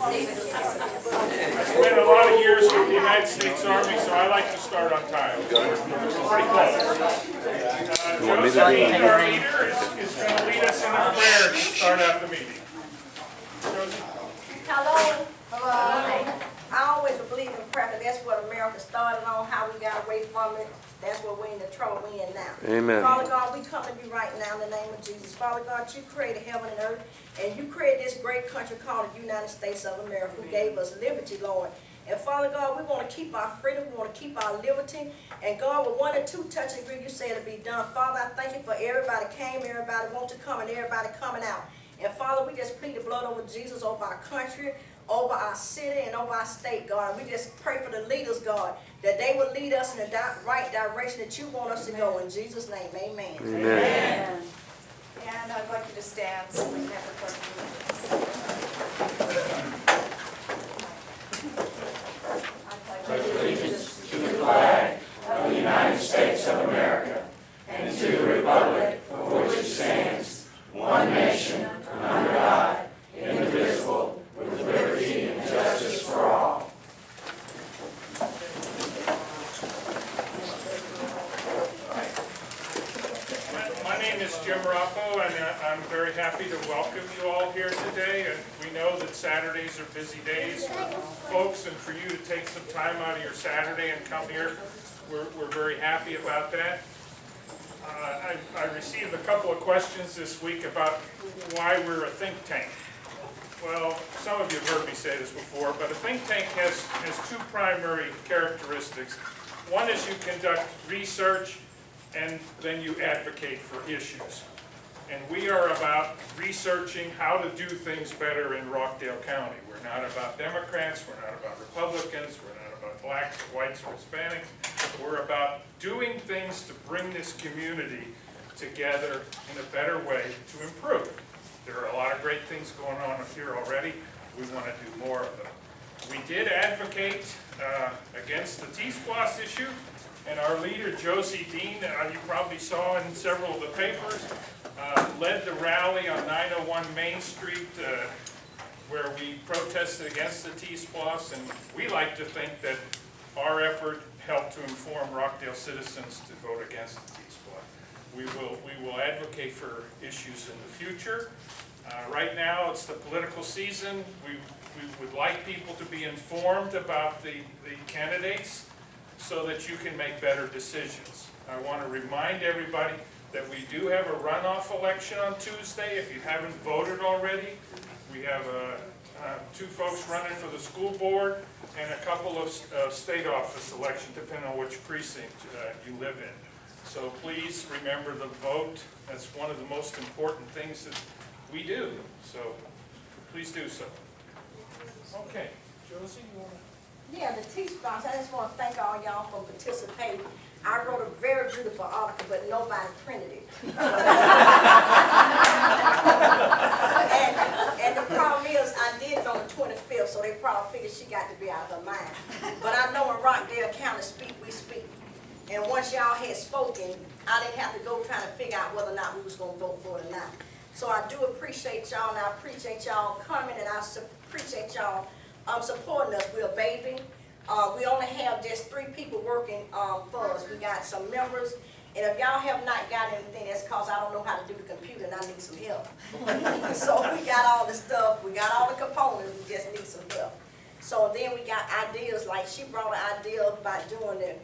I spent a lot of years with the United States Army, so I like to start on time. We're pretty close. Josephine, our leader, is going to lead us in a prayer to start out the meeting. Hello. Hello. I always believe in prayer, because that's what America started on, how we got away from it. That's what we're in the trouble we're in now. Amen. Father God, we come to you right now in the name of Jesus. Father God, you created heaven and earth, and you created this great country called the United States of America, who gave us liberty, Lord. And Father God, we want to keep our freedom, we want to keep our liberty. And God, with 1 or 2 touch and agree, you say it'll be done. Father, I thank you for everybody came, everybody want to come, and everybody coming out. And Father, we just plead the blood over Jesus, over our country, over our city, and over our state, God. We just pray for the leaders, God, that they will lead us in the right direction that you want us to go. In Jesus' name, amen. Amen. And I'd like you to stand so we can have the pledge of allegiance. Allegiance to the flag of the United States of America and to the republic for which it stands, one nation, under God, indivisible, with liberty and justice for all. My name is Jim Rappo, and I'm very happy to welcome you all here today. And we know that Saturdays are busy days for folks, and for you to take some time out of your Saturday and come here, we're very happy about that. I received a couple of questions this week about why we're a think tank. Well, some of you have heard me say this before, but a think tank has 2 primary characteristics. One is you conduct research, and then you advocate for issues. And we are about researching how to do things better in Rockdale County. We're not about Democrats, we're not about Republicans, we're not about blacks, or whites, or Hispanics. We're about doing things to bring this community together in a better way to improve. There are a lot of great things going on up here already. We want to do more of them. We did advocate against the T-Splosh issue, and our leader, Josie Dean, you probably saw in several of the papers, led the rally on 901 Main Street where we protested against the T-Splosh, and we like to think that our effort helped to inform Rockdale citizens to vote against the T-Splosh. We will advocate for issues in the future. Right now, it's the political season. We would like people to be informed about the candidates so that you can make better decisions. I want to remind everybody that we do have a runoff election on Tuesday. If you haven't voted already, we have 2 folks running for the school board and a couple of state office elections, depending on which precinct you live in. So please remember the vote. That's one of the most important things that we do. So please do so. Okay, Josie, you want to? Yeah, the T-Splosh, I just want to thank all y'all for participating. I wrote a very beautiful article, but nobody printed it. and the problem is, I did it on the 25th, so they probably figured she got to be out of her mind. But I know in Rockdale County, we speak. And once y'all had spoken, I didn't have to go trying to figure out whether or not we was going to vote for it or not. So I do appreciate y'all, and I appreciate y'all coming, and I appreciate y'all supporting us. We're a baby. We only have just 3 people working for us. We got some members, and if y'all have not got anything, that's because I don't know how to do the computer and I need some help. So we got all the stuff, we got all the components, we just need some help. So then we got ideas, like she brought an idea about doing the,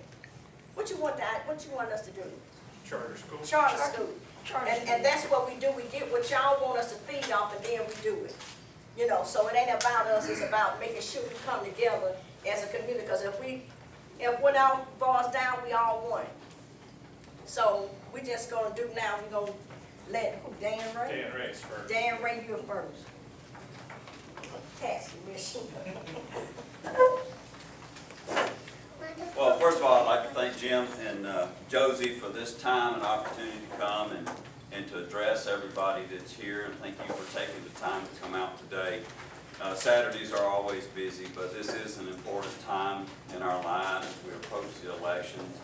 what you want us to do? Charter school. Charter school. And that's what we do. We get what y'all want us to feed off, and then we do it. You know, so it ain't about us, it's about making sure we come together as a community, because if what all falls down, we all won. So we just gonna do now, we're gonna let Dan Ray? Dan Ray's first. Dan Ray, you're first. Task mission. Well, first of all, I'd like to thank Jim and Josie for this time and opportunity to come and to address everybody that's here, and thank you for taking the time to come out today. Saturdays are always busy, but this is an important time in our lives as we approach the elections.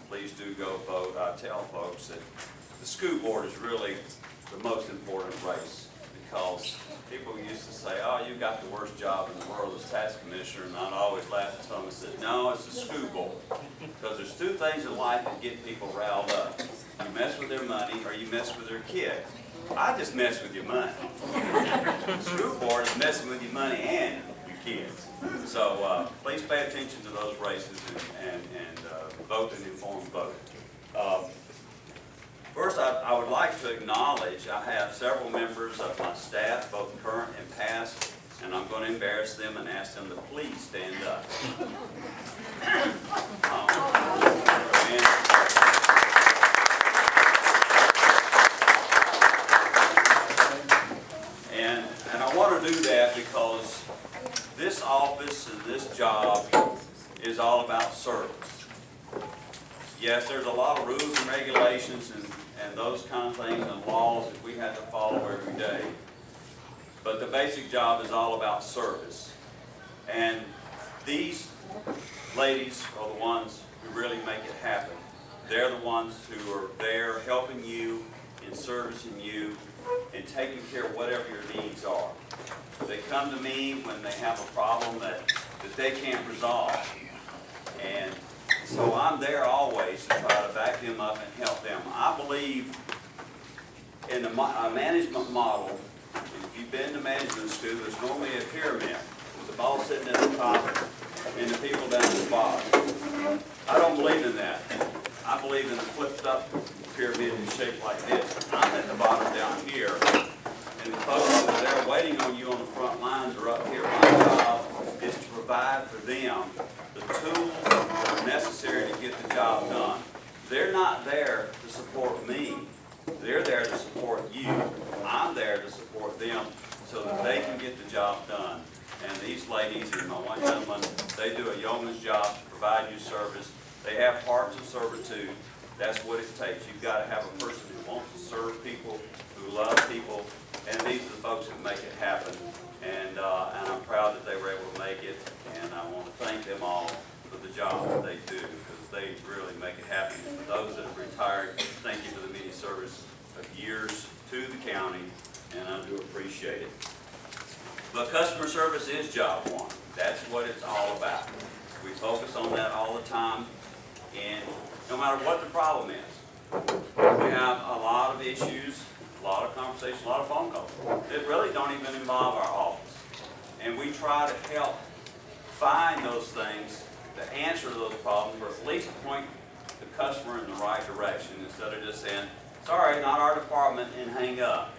Please do go vote. I tell folks that the school board is really the most important race because people used to say, oh, you got the worst job in the world as tax commissioner, and I'd always laugh at them and say, no, it's the school board. Because there's two things in life that get people riled up. You mess with their money or you mess with their kids. I just mess with your money. The school board is messing with your money and your kids. So please pay attention to those races and vote an informed vote. First, I would like to acknowledge I have several members of my staff, both current and past, and I'm going to embarrass them and ask them to please stand up. And I want to do that because this office and this job is all about service. Yes, there's a lot of rules and regulations and those kind of things and laws that we have to follow every day. But the basic job is all about service. And these ladies are the ones who really make it happen. They're the ones who are there helping you and servicing you and taking care of whatever your needs are. They come to me when they have a problem that they can't resolve. And so I'm there always to try to back them up and help them. I believe in a management model, and if you've been to management school, there's normally a pyramid with the boss sitting at the top and the people down at the bottom. I don't believe in that. I believe in a flipped up pyramid in shape like this. I'm at the bottom down here, and the folks that are there waiting on you on the front lines are up here. My job is to provide for them the tools that are necessary to get the job done. They're not there to support me. They're there to support you. I'm there to support them so that they can get the job done. And these ladies and my one gentleman, they do a yeoman's job to provide you service. They have hearts of servitude. That's what it takes. You've got to have a person who wants to serve people, who loves people, and these are the folks that make it happen. And I'm proud that they were able to make it, and I want to thank them all for the job that they do, because they really make it happen. And for those that have retired, thank you for the many service of years to the county, and I do appreciate it. But customer service is job one. That's what it's all about. We focus on that all the time, and no matter what the problem is, we have a lot of issues, a lot of conversations, a lot of phone calls that really don't even involve our office. And we try to help find those things to answer those problems, or at least point the customer in the right direction instead of just saying, sorry, not our department, and hang up.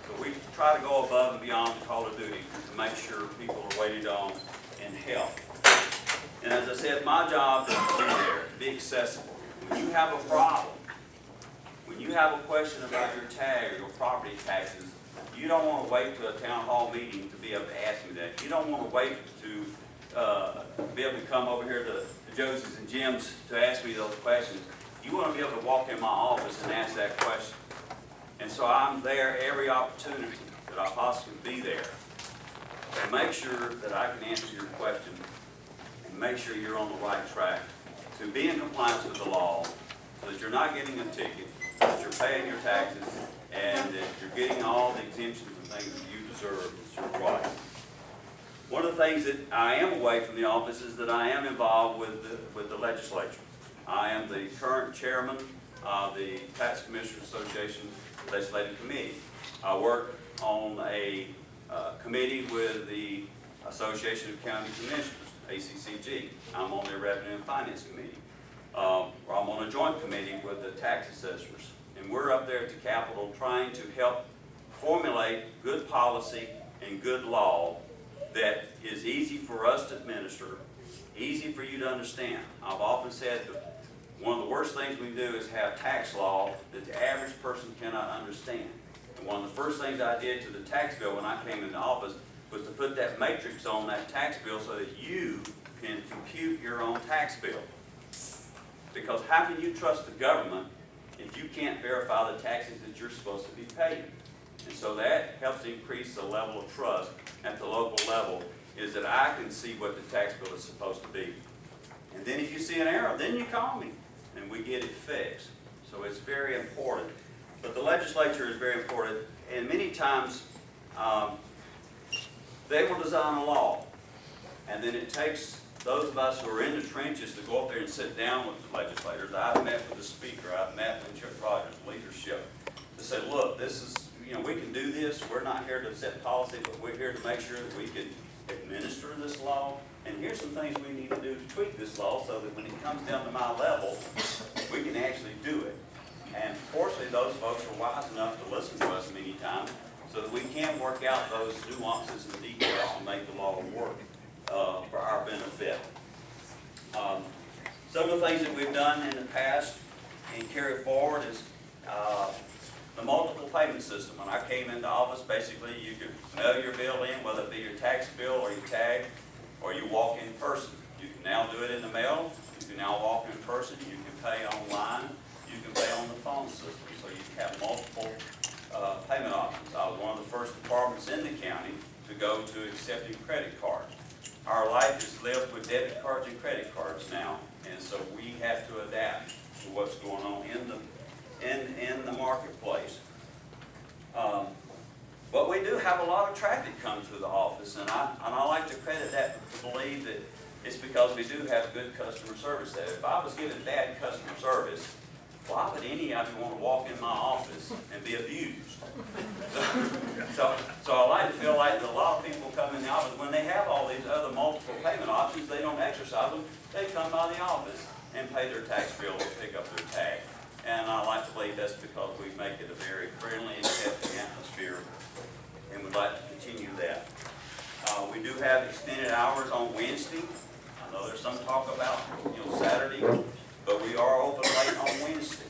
So we try to go above and beyond the call of duty to make sure people are waited on and help. And as I said, my job is to be there, to be accessible. When you have a problem, when you have a question about your tag or your property taxes, you don't want to wait to a town hall meeting to be able to ask me that. You don't want to wait to be able to come over here to Josie's and Jim's to ask me those questions. You want to be able to walk in my office and ask that question. And so I'm there every opportunity that I possibly be there to make sure that I can answer your question and make sure you're on the right track to be in compliance with the law so that you're not getting a ticket, that you're paying your taxes, and that you're getting all the exemptions and things that you deserve as your right. One of the things that I am away from the office is that I am involved with the legislature. I am the current chairman of the Tax Commissioners Association Legislative Committee. I work on a committee with the Association of County Commissioners, ACCG. I'm on their Revenue and Finance Committee. I'm on a joint committee with the tax assessors. And we're up there at the Capitol trying to help formulate good policy and good law that is easy for us to administer, easy for you to understand. I've often said that one of the worst things we do is have tax law that the average person cannot understand. And one of the first things I did to the tax bill when I came into office was to put that matrix on that tax bill so that you can compute your own tax bill. Because how can you trust the government if you can't verify the taxes that you're supposed to be paying? And so that helps increase the level of trust at the local level, is that I can see what the tax bill is supposed to be. And then if you see an error, then you call me and we get it fixed. So it's very important. But the legislature is very important, and many times They will design a law, and then it takes those of us who are in the trenches to go up there and sit down with the legislators. I've met with the speaker, I've met with Chuck Rogers' leadership to say, look, this is, we can do this. We're not here to set policy, but we're here to make sure that we can administer this law. And here's some things we need to do to tweak this law so that when it comes down to my level, we can actually do it. And fortunately, those folks are wise enough to listen to us many times so that we can work out those nuances and details and make the law work for our benefit. Some of the things that we've done in the past and carry forward is the multiple payment system. When I came into office, basically you could mail your bill in, whether it be your tax bill or your tag, or you walk in person. You can now do it in the mail. You can now walk in person. You can pay online. You can pay on the phone system. So you have multiple payment options. I was one of the first departments in the county to go to accepting credit cards. Our life is lived with debit cards and credit cards now, and so we have to adapt to what's going on in the marketplace. But we do have a lot of traffic come through the office, and I like to credit that to believe that it's because we do have good customer service there. If I was giving bad customer service, why would any of you want to walk in my office and be abused? So I like to feel like that a lot of people come in the office, when they have all these other multiple payment options, they don't exercise them. They come by the office and pay their tax bill or pick up their tag. And I like to believe that's because we make it a very friendly and accepting atmosphere, and we'd like to continue that. We do have extended hours on Wednesday. I know there's some talk about Saturday, but we are open late on Wednesday.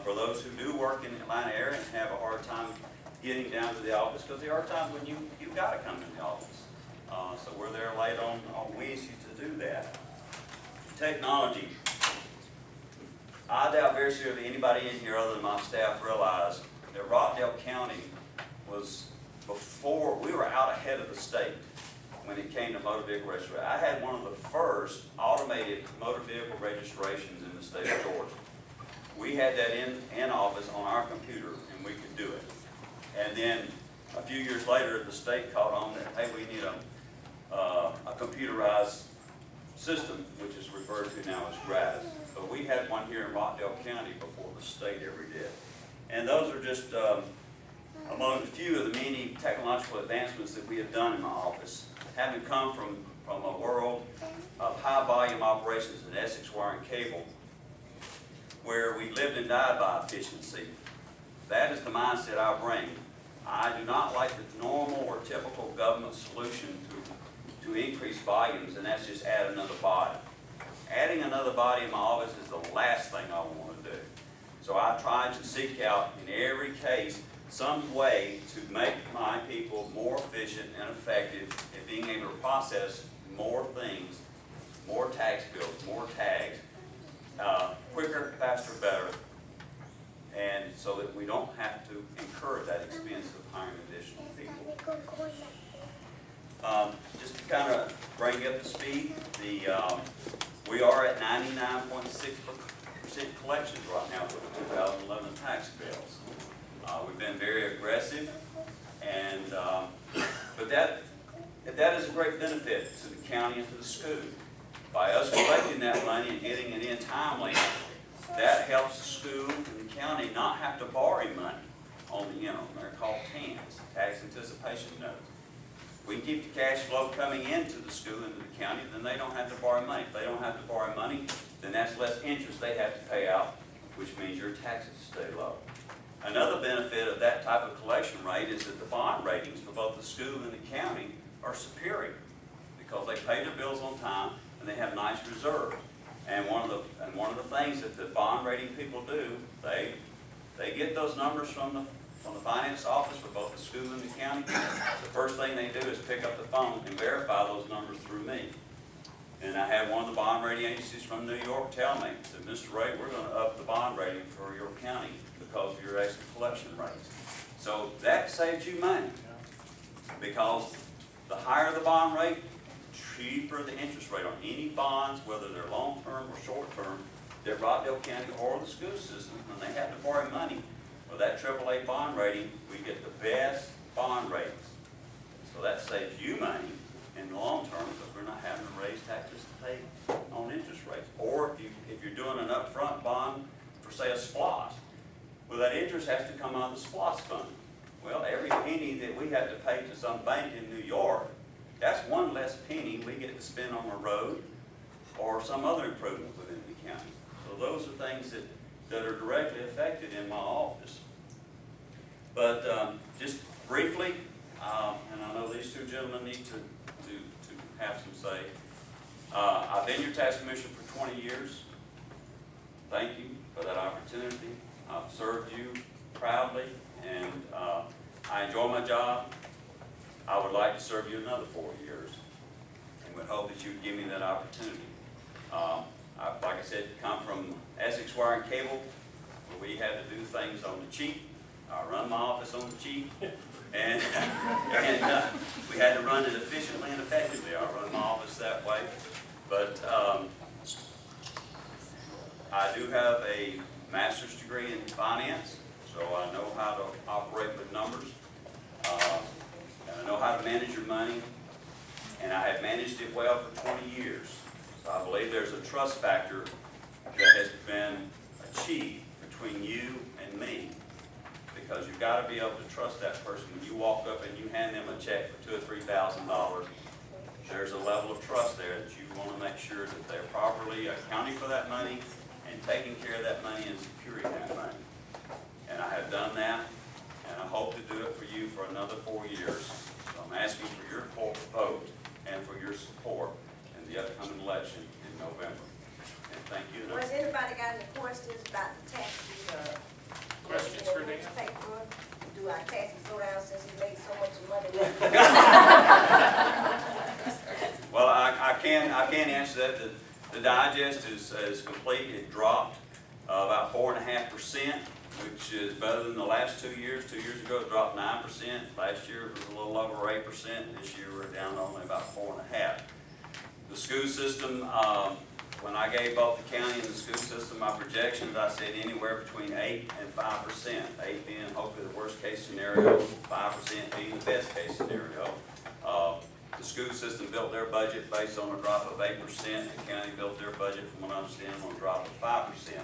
For those who do work in the Atlanta area and have a hard time getting down to the office, because there are times when you've got to come to the office. So we're there late on Wednesday to do that. Technology. I doubt very seriously anybody in here other than my staff realize that Rockdale County was, before, we were out ahead of the state when it came to motor vehicle registration. I had one of the first automated motor vehicle registrations in the state of Georgia. We had that in office on our computer, and we could do it. And then a few years later, the state caught on that, hey, we need a computerized system, which is referred to now as GRAS. But we had one here in Rockdale County before the state ever did. And those are just among a few of the many technological advancements that we have done in my office. Having come from a world of high volume operations in Essex Wire and Cable, where we lived and died by efficiency, that is the mindset I bring. I do not like the normal or typical government solution to increase volumes, and that's just add another body. Adding another body in my office is the last thing I want to do. So I try to seek out in every case some way to make my people more efficient and effective at being able to process more things, more tax bills, more tags, quicker, faster, better, and so that we don't have to incur that expense of hiring additional people. Just to kind of bring you up to speed, we are at 99.6% collections right now for the 2011 tax bills. We've been very aggressive, and but that is a great benefit to the county and to the school. By us collecting that money and getting it in timely, that helps the school and the county not have to borrow money on the interim. They're called TANs, tax anticipation notes. We can keep the cash flow coming into the school and to the county, then they don't have to borrow money. If they don't have to borrow money, then that's less interest they have to pay out, which means your taxes stay low. Another benefit of that type of collection rate is that the bond ratings for both the school and the county are superior because they pay their bills on time and they have nice reserves. And one of the things that the bond rating people do, they get those numbers from the finance office for both the school and the county. The first thing they do is pick up the phone and verify those numbers through me. And I had one of the bond rating agencies from New York tell me, said, Mr. Ray, we're going to up the bond rating for your county because of your excellent collection rates. So that saves you money because the higher the bond rate, cheaper the interest rate on any bonds, whether they're long-term or short-term, that Rockdale County or the school system, when they have to borrow money for that AAA bond rating, we get the best bond rates. So that saves you money in the long term because we're not having to raise taxes to pay on interest rates. Or if you're doing an upfront bond for, say, a SPLOST, well, that interest has to come out of the SPLOST fund. Well, every penny that we have to pay to some bank in New York, that's one less penny we get to spend on a road or some other improvement within the county. So those are things that are directly affected in my office. But just briefly, and I know these two gentlemen need to have some say. I've been your tax commissioner for 20 years. Thank you for that opportunity. I've served you proudly, and I enjoy my job. I would like to serve you another 4 years, and would hope that you would give me that opportunity. Like I said, come from Essex Wire and Cable, where we had to do things on the cheap. I run my office on the cheap, and we had to run it efficiently and effectively. I run my office that way. But I do have a master's degree in finance, so I know how to operate with numbers, and I know how to manage your money, and I have managed it well for 20 years. So I believe there's a trust factor that has been achieved between you and me, because you've got to be able to trust that person. When you walk up and you hand them a check for $2,000 or $3,000, there's a level of trust there that you want to make sure that they're properly accounting for that money and taking care of that money and securing that money. And I have done that, and I hope to do it for you for another 4 years. So I'm asking for your full vote and for your support in the upcoming election in November. And thank you. Was anybody got any questions about the taxes or? Questions for Dan? Newspaper? Do our taxes go down since he made so much money? Well, I can answer that. The digest is complete. It dropped about 4.5%, which is better than the last 2 years. 2 years ago, it dropped 9%. Last year, it was a little over 8%. This year, we're down only about 4.5%. The school system, when I gave both the county and the school system my projections, I said anywhere between 8 and 5%. 8 being hopefully the worst case scenario, 5% being the best case scenario. The school system built their budget based on a drop of 8%. The county built their budget, from what I understand, on a drop of 5%.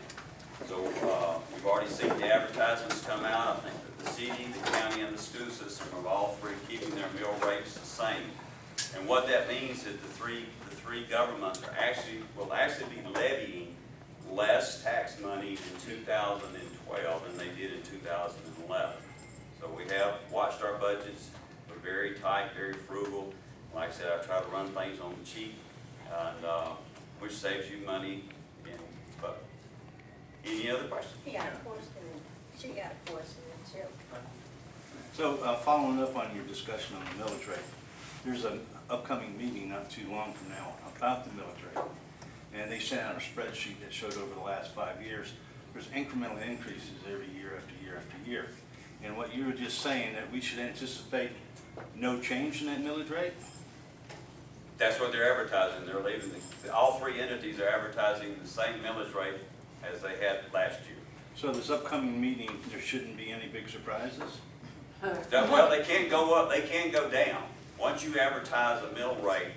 So we've already seen the advertisements come out. I think that the city, the county, and the school system are all three keeping their mill rates the same. And what that means is the three governments will actually be levying less tax money in 2012 than they did in 2011. So we have watched our budgets. We're very tight, very frugal. Like I said, I try to run things on the cheap, and which saves you money. But any other questions? He got a question, she got a question, too. So following up on your discussion on the millage rate, there's an upcoming meeting not too long from now about the millage rate. And they sent out a spreadsheet that showed over the last 5 years, there's incremental increases every year after year after year. And what you were just saying, that we should anticipate no change in that millage rate? That's what they're advertising. They're leaving, all three entities are advertising the same millage rate as they had last year. So this upcoming meeting, there shouldn't be any big surprises? Well, they can't go up, they can't go down. Once you advertise a mill rate,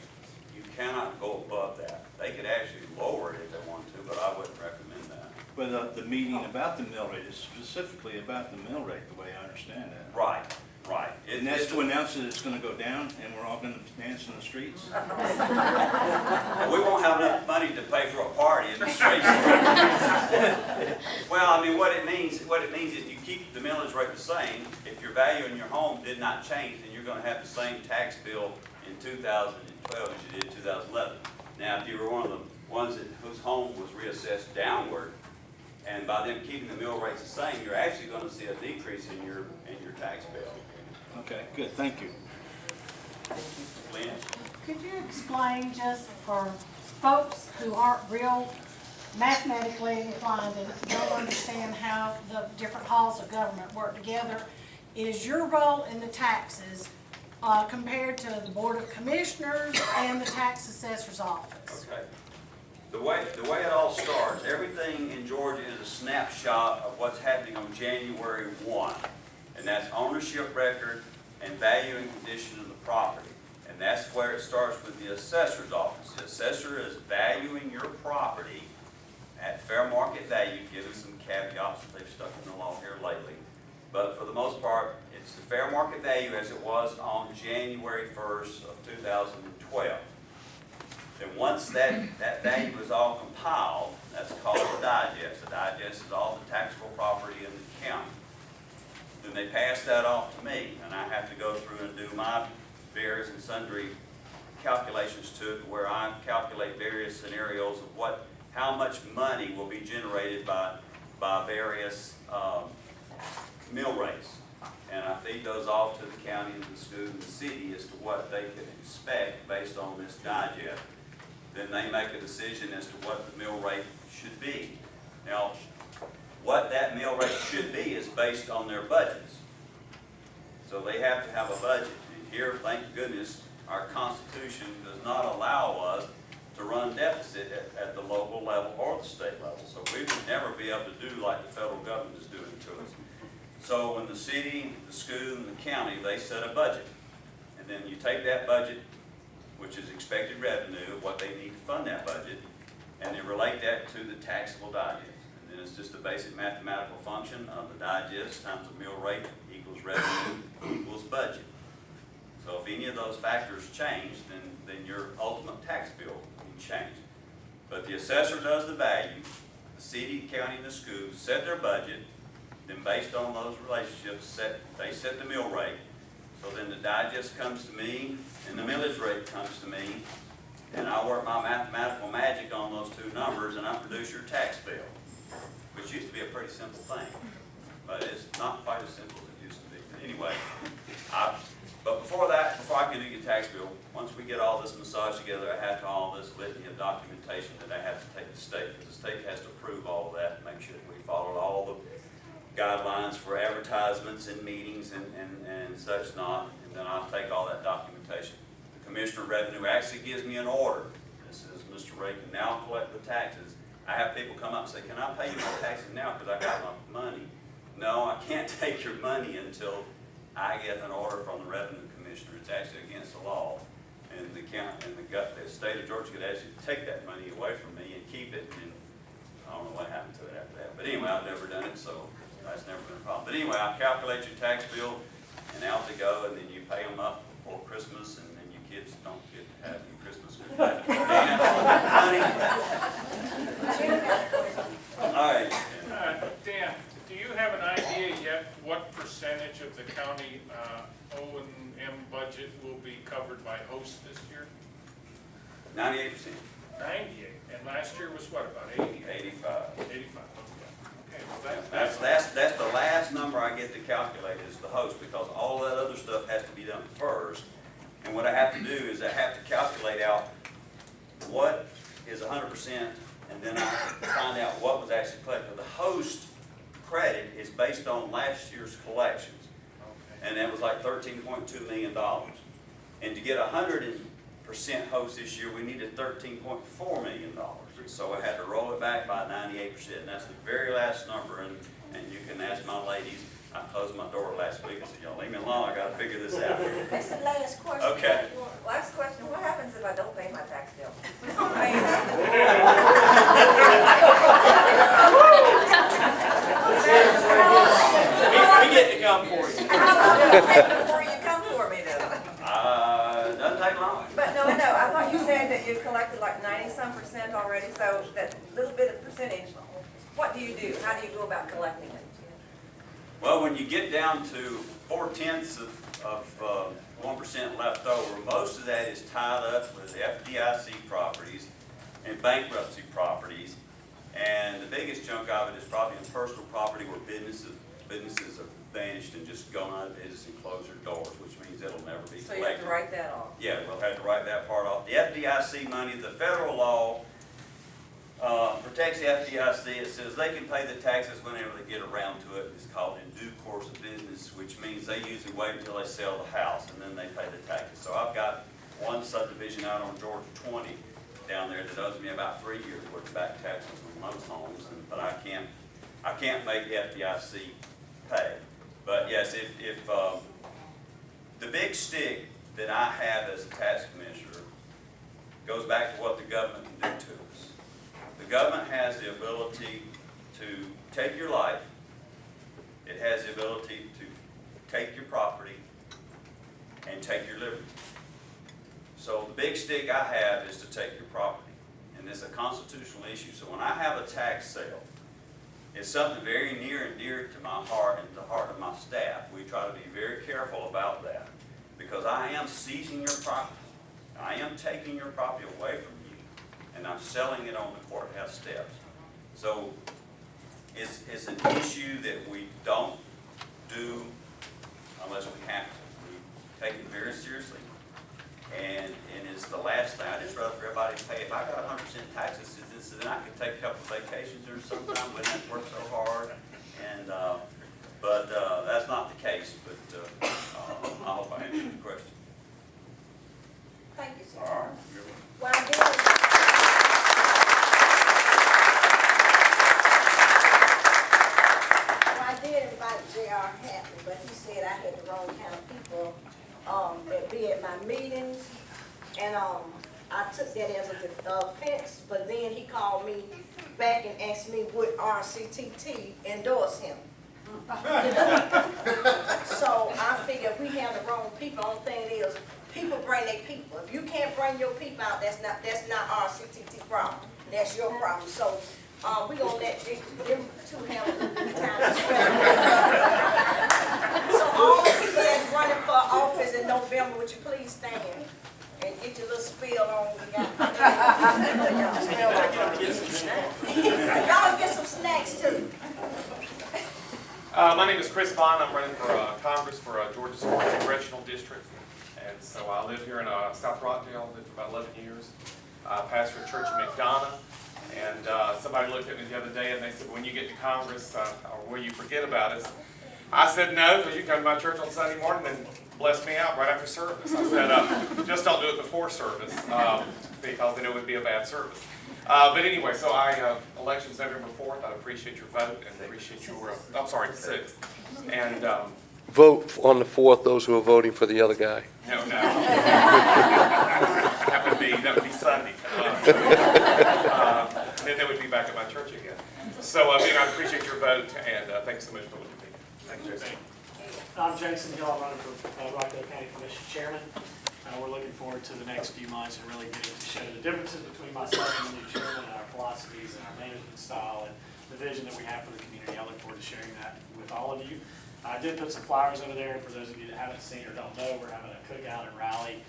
you cannot go above that. They could actually lower it if they want to, but I wouldn't recommend that. But the meeting about the mill rate is specifically about the mill rate, the way I understand that. Right. And that's to announce that it's going to go down and we're all going to dance in the streets? We won't have enough money to pay for a party in the streets. Well, I mean, what it means is you keep the millage rate the same. If your value in your home did not change, then you're going to have the same tax bill in 2012 as you did in 2011. Now, if you were one of the ones whose home was reassessed downward, and by them keeping the mill rates the same, you're actually going to see a decrease in your tax bill. Okay, good, thank you. Lynn? Could you explain, just for folks who aren't real mathematically inclined and don't understand how the different halls of government work together, is your role in the taxes compared to the Board of Commissioners and the Tax Assessor's Office? Okay. The way it all starts, everything in Georgia is a snapshot of what's happening on January 1. And that's ownership record and value and condition of the property. And that's where it starts with the assessor's office. The assessor is valuing your property at fair market value, given some caveats that they've stuck in the law here lately. But for the most part, it's the fair market value as it was on January 1st of 2012. Then once that value is all compiled, that's called a digest. The digest is all the taxable property in the county. Then they pass that off to me, and I have to go through and do my various and sundry calculations to it, where I calculate various scenarios of how much money will be generated by various mill rates. And I feed those off to the county and the school and the city as to what they can expect based on this digest. Then they make a decision as to what the mill rate should be. Now, what that mill rate should be is based on their budgets. So they have to have a budget. And here, thank goodness, our Constitution does not allow us to run deficit at the local level or the state level. So we would never be able to do like the federal government is doing to us. So when the city, the school, and the county, they set a budget. And then you take that budget, which is expected revenue, what they need to fund that budget, and they relate that to the taxable digest. And then it's just a basic mathematical function of the digest times the mill rate equals revenue equals budget. So if any of those factors change, then your ultimate tax bill can change. But the assessor does the value, the city, county, and the school set their budget, then based on those relationships, they set the mill rate. So then the digest comes to me, and the millage rate comes to me, and I work my mathematical magic on those two numbers, and I produce your tax bill, which used to be a pretty simple thing, but it's not quite as simple as it used to be. But anyway, but before I can do your tax bill, once we get all this massaged together, I have to all this litany of documentation that I have to take to the state, because the state has to approve all of that and make sure that we follow all the guidelines for advertisements and meetings and such not, and then I'll take all that documentation. The Commissioner of Revenue actually gives me an order. This is Mr. Ray can now collect the taxes. I have people come up and say, can I pay you my taxes now because I got my money? No, I can't take your money until I get an order from the Revenue Commissioner. It's actually against the law. And the county and the state of Georgia could actually take that money away from me and keep it, and I don't know what happened to it after that. But anyway, I've never done it, so that's never been a problem. But anyway, I calculate your tax bill, and out they go, and then you pay them up before Christmas, and then your kids don't get to have your Christmas. All right. Dan, do you have an idea yet what percentage of the county O&M budget will be covered by host this year? 98%. 98, and last year was what, about 80? 85. 85, okay, well That's the last number I get to calculate is the host, because all that other stuff has to be done first. And what I have to do is I have to calculate out what is 100%, and then I find out what was actually collected. The host credit is based on last year's collections, and that was like $13.2 million. And to get 100% host this year, we needed $13.4 million. So I had to roll it back by 98%, and that's the very last number. And you can ask my ladies. I closed my door last week and said, y'all leave me alone, I gotta figure this out. That's the last question. Okay. Last question, what happens if I don't pay my tax bill? We get to come for you. How long will it take before you come for me though? Doesn't take long. But no, I thought you said that you collected like 90-some% already, so that little bit of percentage, what do you do? How do you go about collecting it? Well, when you get down to 4/10 of 1% left over, most of that is tied up with FDIC properties and bankruptcy properties. And the biggest chunk of it is probably in personal property where businesses have vanished and just gone out of business and closed their doors, which means it'll never be collected. So you have to write that off? Yeah, we'll have to write that part off. The FDIC money, the federal law protects the FDIC. It says they can pay the taxes whenever they get around to it. It's called in due course of business, which means they usually wait until they sell the house and then they pay the taxes. So I've got one subdivision out on Georgia 20 down there that owes me about 3 years worth of back taxes on most homes, but I can't make the FDIC pay. But yes, if big stick that I have as a tax commissioner goes back to what the government can do to us. The government has the ability to take your life. It has the ability to take your property and take your liberty. So the big stick I have is to take your property. And it's a constitutional issue. So when I have a tax sale, it's something very near and dear to my heart and the heart of my staff. We try to be very careful about that because I am seizing your property. I am taking your property away from you, and I'm selling it on the courthouse steps. So it's an issue that we don't do unless we have to. We take it very seriously, and it's the last thing. I just rather for everybody to pay. If I got 100% taxes, then I could take a couple of vacations or sometime when I work so hard. And but that's not the case. But I hope I answered the question. Thank you, sir. All right. Well, I did invite J.R. Happy, but he said I had the wrong kind of people that be at my meetings. And I took that as a offense, but then he called me back and asked me would RCTT endorse him. So I figure if we have the wrong people, only thing is people bring their people. If you can't bring your people out, that's not RCTT problem. That's your problem. So we're gonna let them two have a good time. So all the people that's running for office in November, would you please stand and get your little spill on? Y'all get some snacks too. My name is Chris Vaughn. I'm running for Congress for Georgia's 4th Congressional District. And so I live here in South Rockdale. Lived for about 11 years. Pastor a church in McDonough. And somebody looked at me the other day and they said, when you get to Congress, or will you forget about us? I said, no, because you come to my church on Sunday morning and bless me out right after service. I said, just don't do it before service because then it would be a bad service. But anyway, so election's November 4th. I appreciate your vote and appreciate your, I'm sorry, 6th. And Vote on the 4th, those who are voting for the other guy. no. That would be Sunday. And then they would be back at my church again. So again, I appreciate your vote and thanks so much for looking at me. Thanks, Jason. I'm Jason Hill. I'm running for Rockdale County Commission Chairman. We're looking forward to the next few months and really getting to show the differences between myself and the new chairman and our philosophies and our management style and the vision that we have for the community. I look forward to sharing that with all of you. I did put some flyers over there for those of you that haven't seen or don't know. We're having a cookout and rally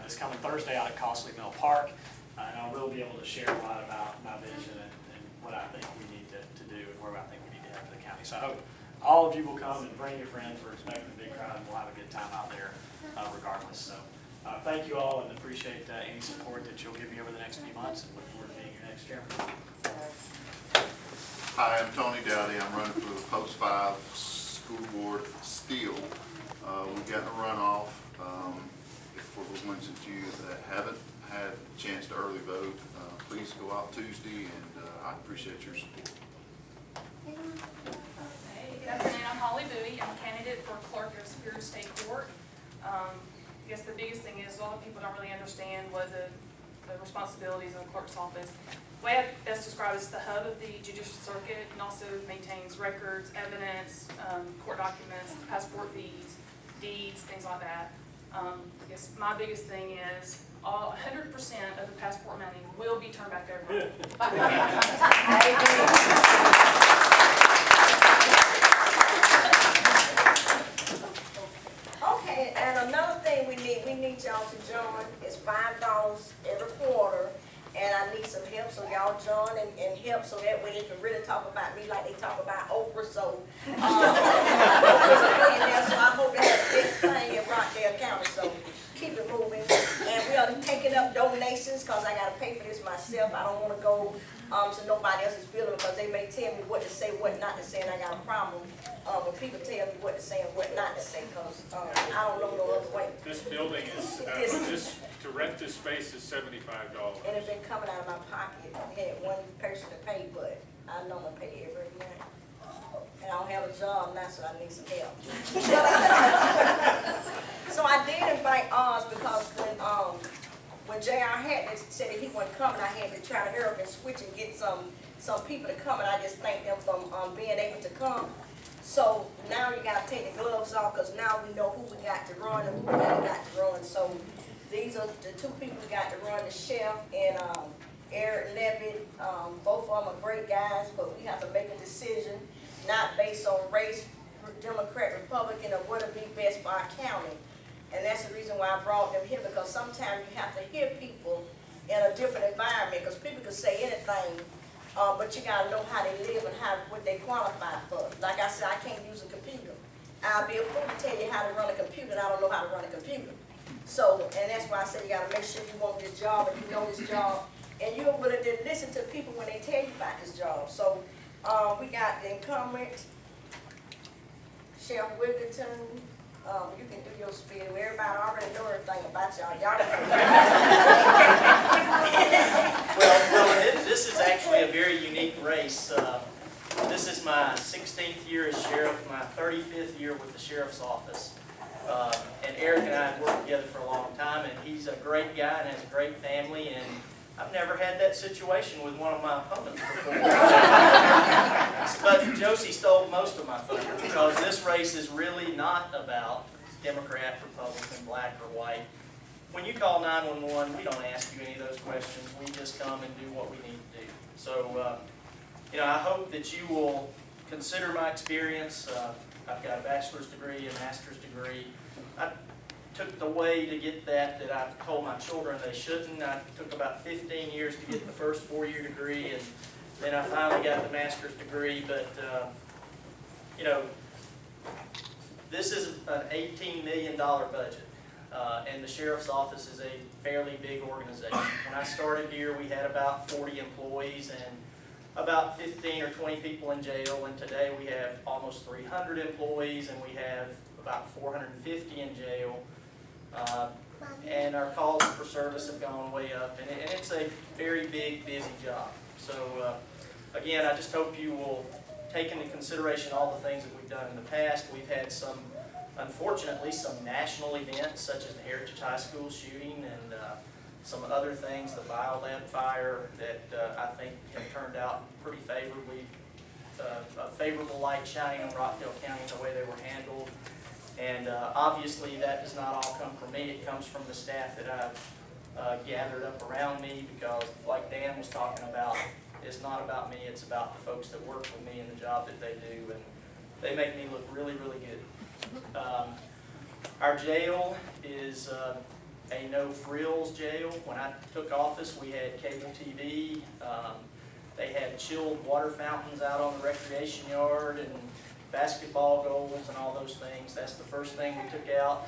this coming Thursday out at Costley Mill Park. And I'll really be able to share a lot about my vision and what I think we need to do and where I think we need to have for the county. So I hope all of you will come and bring your friends. We're expecting a big crowd and we'll have a good time out there regardless. So thank you all and appreciate any support that you'll give me over the next few months and look forward to being your next chairman. Hi, I'm Tony Dowdy. I'm running for the Post 5 School Board Steel. We've gotten a runoff. For the ones of you that haven't had a chance to early vote, please go out Tuesday and I appreciate your support. Hey, good afternoon. I'm Holly Bowie. I'm a candidate for clerk of Superior State Court. I guess the biggest thing is a lot of people don't really understand what the responsibilities of the clerk's office. The way I best describe it is the hub of the judicial circuit and also maintains records, evidence, court documents, passport fees, deeds, things like that. I guess my biggest thing is 100% of the passport money will be turned back over. Okay, and another thing we need y'all to join is $5 every quarter. And I need some help, so y'all join and help so that way they can really talk about me like they talk about Oprah. So, Oprah's a millionaire, so I hope they have a big thing in Rockdale County. So keep it moving. And we are taking up donations because I got to pay for this myself. I don't want to go to nobody else's building because they may tell me what to say, what not to say, and I got a problem when people tell me what to say and what not to say because I don't know no other way. This building is, to rent this space is $75. And it's been coming out of my pocket. I had one person to pay, but I know I'm gonna pay every month. And I don't have a job now, so I need some help. So I did when J.R. Hatley said that he wasn't coming, I had to try to hurry up and switch and get some people to come, and I just thank them for being able to come. So now you gotta take the gloves off, because now we know who we got to run and who we got to run. So these are the two people we got to run, the sheriff and Eric Levitt. Both of them are great guys, but we have to make a decision, not based on race, Democrat, Republican, or what would be best for our county. And that's the reason why I brought them here, because sometimes you have to hear people in a different environment, because people can say anything, but you gotta know how they live and what they qualify for. Like I said, I can't use a computer. I'll be a fool to tell you how to run a computer, and I don't know how to run a computer. So, and that's why I say you gotta make sure you want this job and you know this job, and you're willing to listen to people when they tell you about this job. So, we got the incumbent, Sheriff Wigginton. You can do your spiel. Everybody already know everything about y'all. Y'all Well, this is actually a very unique race. This is my 16th year as sheriff, my 35th year with the sheriff's office. And Eric and I have worked together for a long time, and he's a great guy and has a great family, and I've never had that situation with one of my opponents before. But Josie stole most of my thunder, because this race is really not about Democrat, Republican, black, or white. When you call 911, we don't ask you any of those questions. We just come and do what we need to do. So, I hope that you will consider my experience. I've got a bachelor's degree, a master's degree. I took the way to get that I told my children they shouldn't. I took about 15 years to get the first 4-year degree, and then I finally got the master's degree. But, this is an $18 million budget, and the sheriff's office is a fairly big organization. When I started here, we had about 40 employees and about 15 or 20 people in jail, and today we have almost 300 employees, and we have about 450 in jail. And our calls for service have gone way up, and it's a very big, busy job. So, again, I just hope you will take into consideration all the things that we've done in the past. We've had unfortunately, some national events, such as the Heritage High School shooting and some other things, the biolab fire, that I think have turned out pretty favorably, a favorable light shining on Rockdale County the way they were handled. And obviously that does not all come from me, it comes from the staff that I've gathered up around me, because like Dan was talking about, it's not about me, it's about the folks that work with me and the job that they do, and they make me look really, really good. Our jail is a no-frills jail. When I took office, we had cable TV. They had chilled water fountains out on the recreation yard and basketball goals and all those things. That's the first thing we took out.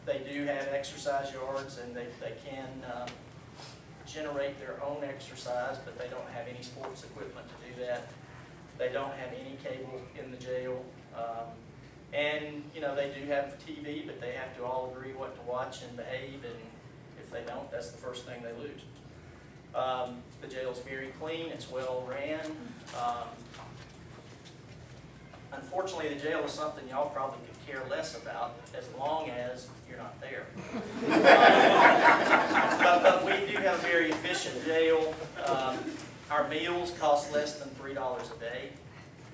They do have exercise yards, and they can generate their own exercise, but they don't have any sports equipment to do that. They don't have any cable in the jail. And, they do have TV, but they have to all agree what to watch and behave, and if they don't, that's the first thing they lose. The jail's very clean, it's well ran. Unfortunately, the jail is something y'all probably could care less about, as long as you're not there. But we do have a very efficient jail. Our meals cost less than $3 a day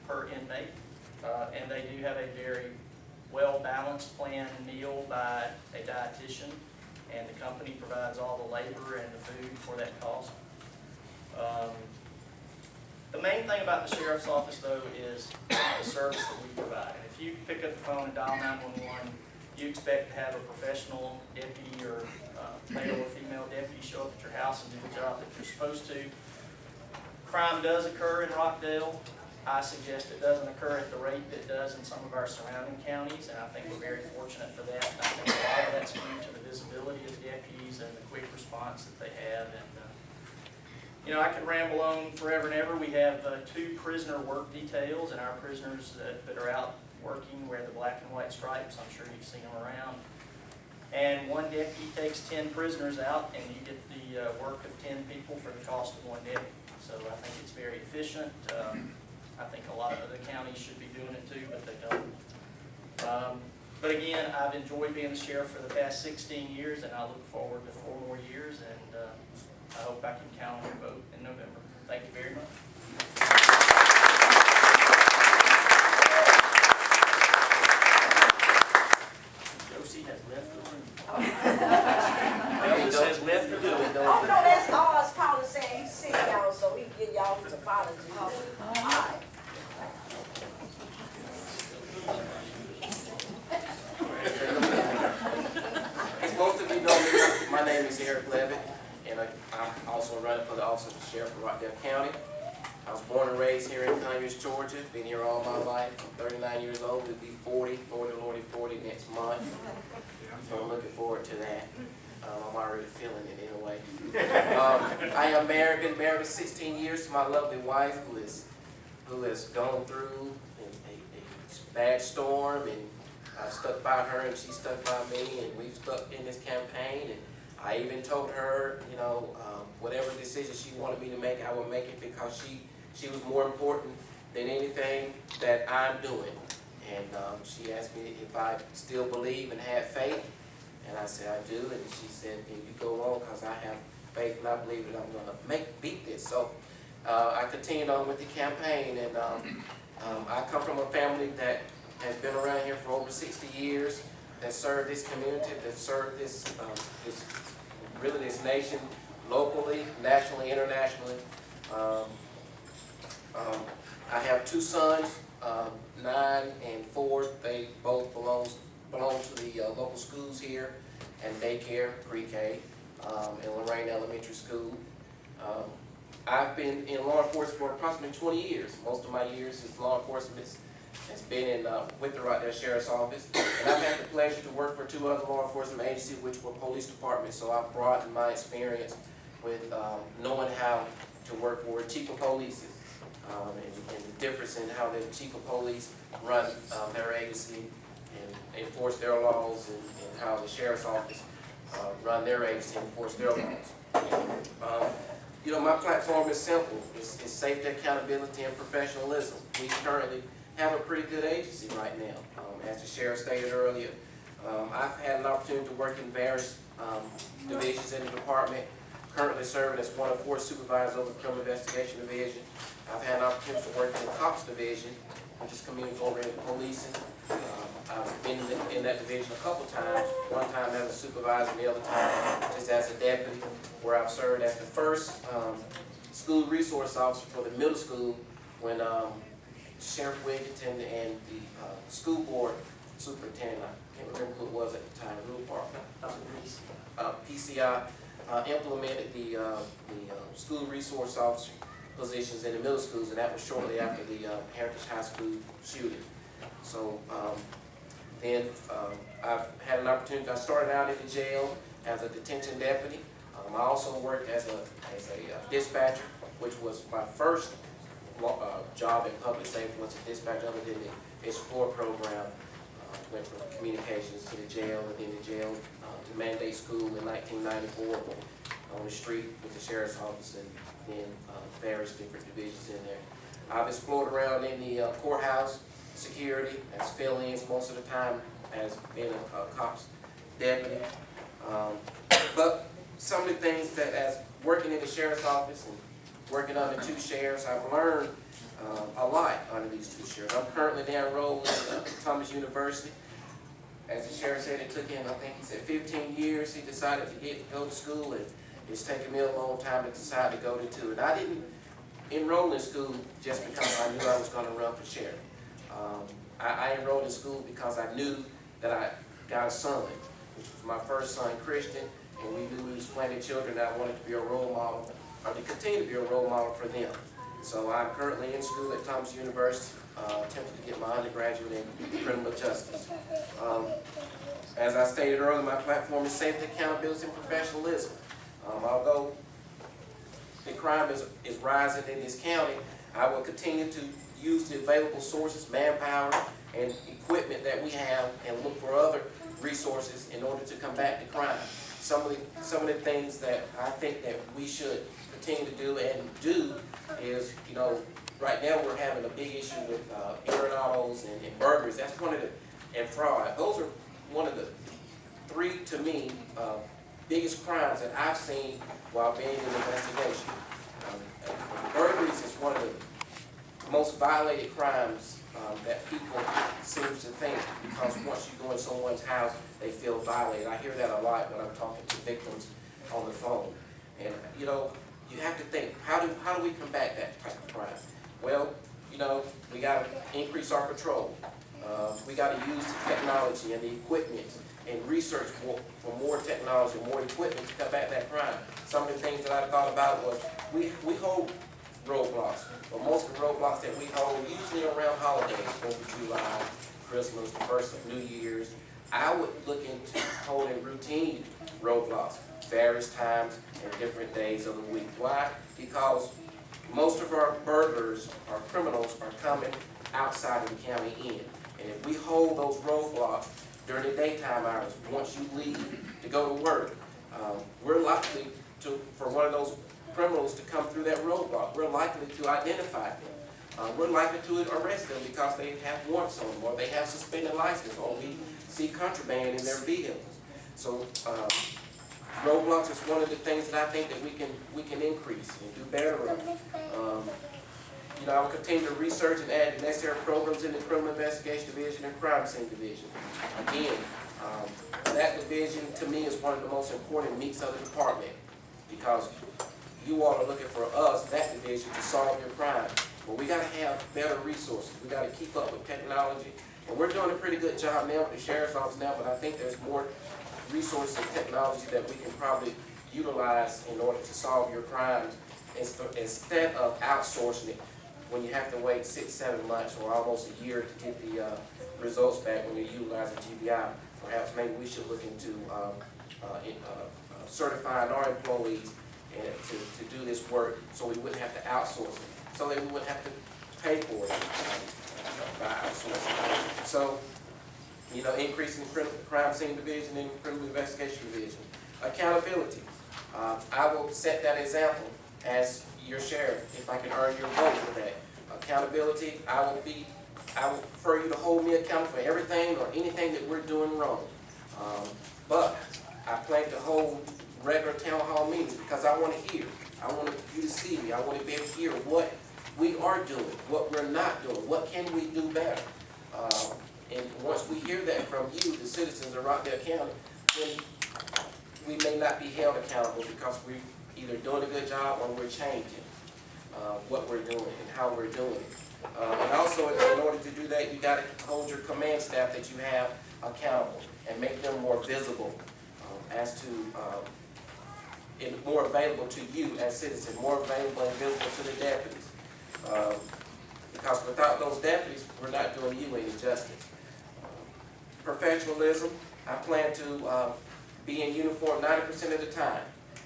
per inmate. And they do have a very well-balanced planned meal by a dietitian, and the company provides all the labor and the food for that cost. The main thing about the sheriff's office, though, is the service that we provide. And if you pick up the phone and dial 911, you expect to have a professional deputy or male or female deputy show up at your house and do the job that you're supposed to. Crime does occur in Rockdale. I suggest it doesn't occur at the rate that it does in some of our surrounding counties, and I think we're very fortunate for that. And I think a lot of that's due to the visibility of the deputies and the quick response that they have. And I could ramble on forever and ever. We have 2 prisoner work details, and our prisoners that are out working wear the black and white stripes. I'm sure you've seen them around. And one deputy takes 10 prisoners out, and you get the work of 10 people for the cost of one deputy. So I think it's very efficient. I think a lot of other counties should be doing it too, but they don't. But again, I've enjoyed being the sheriff for the past 16 years, and I look forward to 4 more years, and I hope I can count on your vote in November. Thank you very much. Josie has left the room. Elvis has left the building. Oh, no, that's Oz calling saying he's sick, y'all, so he can get y'all his apology. All right. As most of you know me, my name is Eric Levitt, and I'm also running for the office of the sheriff of Rockdale County. I was born and raised here in Conyers, Georgia. Been here all my life. I'm 39 years old. Will be 40, Lordy 40 next month. So I'm looking forward to that. I'm already feeling it in a way. I am married. Been married for 16 years to my lovely wife, who has gone through a bad storm, and I've stuck by her, and she stuck by me, and we've stuck in this campaign. And I even told her, you know, whatever decision she wanted me to make, I would make it, because she was more important than anything that I'm doing. And she asked me if I still believe and had faith, and I said I do. And she said, "Then you go on, because I have faith and I believe that I'm going to beat this." So I continued on with the campaign, and I come from a family that has been around here for over 60 years, that served this community, that served this nation, locally, nationally, internationally. I have 2 sons, 9 and 4. They both belong to the local schools here, and daycare, pre-K, and Lorraine Elementary School. I've been in law enforcement for approximately 20 years. Most of my years as law enforcement has been with the Rockdale Sheriff's Office. And I've had the pleasure to work for 2 other law enforcement agencies, which were police departments. So I've broadened my experience with knowing how to work for chief of police, and the difference in how the chief of police run their agency and enforce their laws, and how the sheriff's office run their agency and enforce their laws. You know, my platform is simple. It's safety, accountability, and professionalism. We currently have a pretty good agency right now. As the sheriff stated earlier, I've had an opportunity to work in various divisions in the department, currently serving as one of 4 supervisors over the criminal investigation division. I've had an opportunity to work in the cops division, which is community-oriented policing. I've been in that division a couple times, one time as a supervisor, and the other time just as a deputy, where I've served as the first school resource officer for the middle school when Sheriff Wigington and the school board superintendent, I can't remember who it was at the time, PCI, implemented the school resource officer positions in the middle schools, and that was shortly after the Heritage High School shooting. So then I've had an opportunity. I started out in the jail as a detention deputy. I also worked as a dispatcher, which was my first job in public safety, was a dispatcher other than the Explore program. Went from communications to the jail, and then the jail to mandate school in 1994 on the street with the sheriff's office, and then various different divisions in there. I've explored around in the courthouse security as fill-ins most of the time, as being a cop's deputy. But some of the things that, as working in the sheriff's office and working under 2 sheriffs, I've learned a lot under these 2 sheriffs. I'm currently now enrolled in Thomas University. As the sheriff said, it took him, I think he said 15 years. He decided to go to school, and it's taken me a long time to decide to go to. And I didn't enroll in school just because I knew I was going to run for sheriff. I enrolled in school because I knew that I got a son, which was my first son, Christian, and we knew we was planting children that I wanted to be a role model, or to continue to be a role model for them. So I'm currently in school at Thomas University, attempting to get my undergraduate in criminal justice. As I stated earlier, my platform is safety, accountability, and professionalism. Although the crime is rising in this county, I will continue to use the available sources, manpower, and equipment that we have, and look for other resources in order to combat the crime. Some of the things that I think that we should continue to do is, right now we're having a big issue with errant autos and burglaries. That's one of the and fraud. Those are one of the three, to me, biggest crimes that I've seen while being in investigation. Burglaries is one of the most violated crimes that people seem to think, because once you go in someone's house, they feel violated. I hear that a lot when I'm talking to victims on the phone. And, you know, you have to think, how do we combat that type of crime? Well, you know, we got to increase our patrol. We got to use the technology and the equipment and research for more technology, more equipment to combat that crime. Some of the things that I thought about was we hold roadblocks, but most of the roadblocks that we hold usually around holidays, 4th of July, Christmas, the first of New Year's. I would look into holding routine roadblocks, various times and different days of the week. Why? Because most of our burglars, our criminals, are coming outside of the county end. And if we hold those roadblocks during the daytime hours, once you leave to go to work, we're likely for one of those criminals to come through that roadblock. We're likely to identify them. We're likely to arrest them because they have warrants on them, or they have suspended license, or we see contraband in their vehicles. So roadblocks is one of the things that I think that we can increase and do better on. You know, I will continue to research and add the necessary programs in the Criminal Investigation Division and Crime Scene Division. Again, that division to me is one of the most important meats of the department, because you all are looking for us, that division, to solve your crime. But we got to have better resources. We got to keep up with technology. And we're doing a pretty good job now with the Sheriff's Office now, but I think there's more resources and technology that we can probably utilize in order to solve your crimes instead of outsourcing it when you have to wait 6-7 months or almost a year to get the results back when you're utilizing GBI. Perhaps maybe we should look into certifying our employees and to do this work so we wouldn't have to outsource it, so that we wouldn't have to pay for it by outsourcing. So, you know, increasing the crime scene division and criminal investigation division. Accountability. I will set that example as your sheriff if I can earn your vote for that. Accountability, I will prefer you to hold me accountable for everything or anything that we're doing wrong. But I plan to hold regular town hall meetings because I want to hear. I want you to see me. I want to be able to hear what we are doing, what we're not doing, what can we do better. And once we hear that from you, the citizens of Rockdale County, then we may not be held accountable because we're either doing a good job or we're changing what we're doing and how we're doing it. And also, in order to do that, you got to hold your command staff that you have accountable and make them more visible as to, and more available to you as citizens, more available and visible to the deputies. Because without those deputies, we're not doing you any justice. Professionalism, I plan to be in uniform 90% of the time.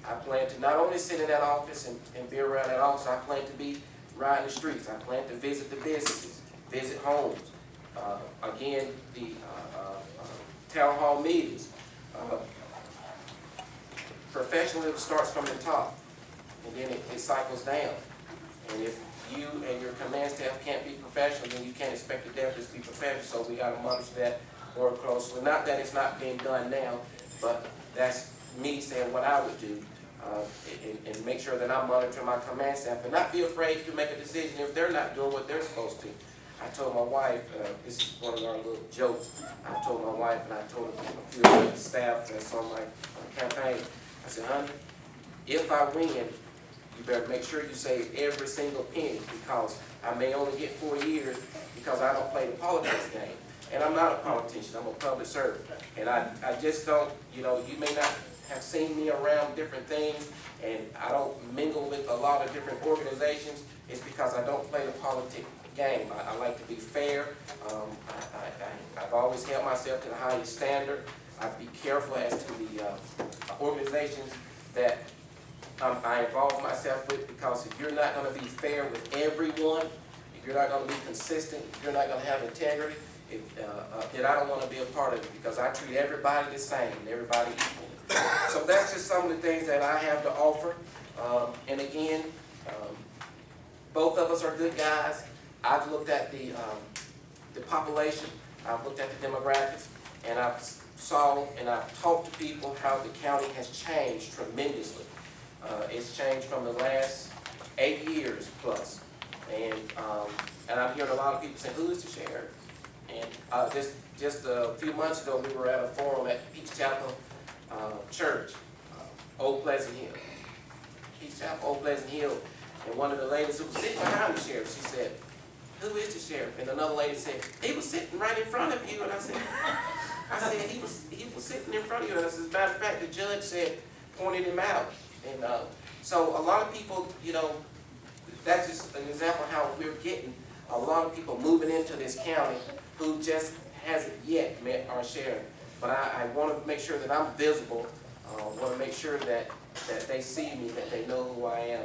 I plan to not only sit in that office and be around that office, I plan to be riding the streets. I plan to visit the businesses, visit homes. Again, the town hall meetings. Professionalism starts from the top, and then it cycles down. And if you and your command staff can't be professional, then you can't expect the deputies to be professional. So we got to monitor that more closely. Not that it's not being done now, but that's me saying what I would do, and make sure that I'm monitoring my command staff and not be afraid to make a decision if they're not doing what they're supposed to. I told my wife, this is one of our little jokes, I told my wife and I told a few of the staff that's on my campaign, I said, honey, if I win, you better make sure you save every single penny, because I may only get 4 years because I don't play the politics game. And I'm not a politician, I'm a public servant. And I just don't, you know, you may not have seen me around different things, and I don't mingle with a lot of different organizations. It's because I don't play the politics game. I like to be fair. I've always held myself to the highest standard. I be careful as to the organizations that I involve myself with, because if you're not going to be fair with everyone, if you're not going to be consistent, if you're not going to have integrity, then I don't want to be a part of it, because I treat everybody the same, everybody equally. So that's just some of the things that I have to offer. And again, both of us are good guys. I've looked at the population. I've looked at the demographics, and I've saw and I've talked to people how the county has changed tremendously. It's changed from the last 8 years plus. And I'm hearing a lot of people say, who is the sheriff? And just a few months ago, we were at a forum at Peach Chapel Church, Old Pleasant Hill. Peach Chapel, Old Pleasant Hill. And one of the ladies who was sitting behind the sheriff, she said, who is the sheriff? And another lady said, he was sitting right in front of you. And I said, he was sitting in front of you. And as a matter of fact, the judge said, pointed him out. And so a lot of people, you know, that's just an example of how we're getting a lot of people moving into this county who just hasn't yet met our sheriff. But I want to make sure that I'm visible. I want to make sure that they see me, that they know who I am.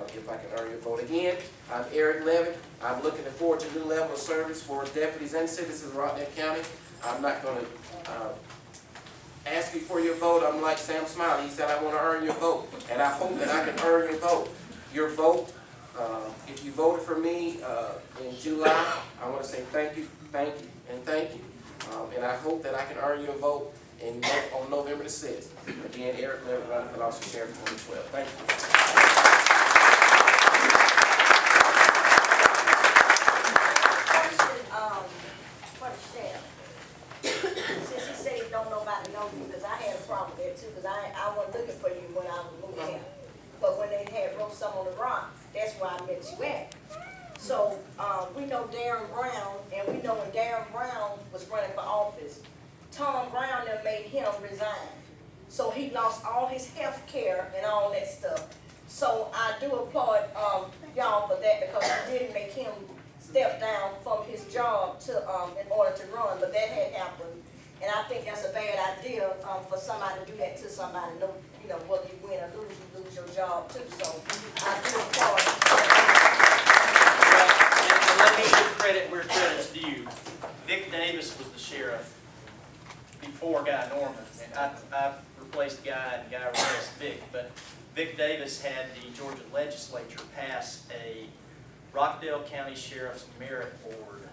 If I can earn your vote. Again, I'm Eric Levin. I'm looking forward to a new level of service for deputies and citizens of Rockdale County. I'm not going to ask you for your vote. I'm like Sam Smiley. He said, I want to earn your vote. And I hope that I can earn your vote. Your vote, if you voted for me in July, I want to say thank you, and thank you. And I hope that I can earn your vote on November the 6th. Again, Eric Levin, running for office of Sheriff 2012. Thank you. For the sheriff, since he said he don't nobody know you, because I had a problem there too, because I wasn't looking for you when I was moving here. But when they had wrote something on the rock, that's where I met you at. So, we know Darren Brown, and we know when Darren Brown was running for office, Tom Brown then made him resign. So he lost all his health care and all that stuff. So I do applaud y'all for that, because it didn't make him step down from his job to in order to run, but that had happened. And I think that's a bad idea for somebody to do that to somebody. No, you know, whether you win or lose, you lose your job too. So I do applaud. And let me give credit where credit's due. Vic Davis was the sheriff before Guy Norman, and I replaced Guy, and Guy replaced Vic. But Vic Davis had the Georgia legislature pass a Rockdale County Sheriff's Merit Board,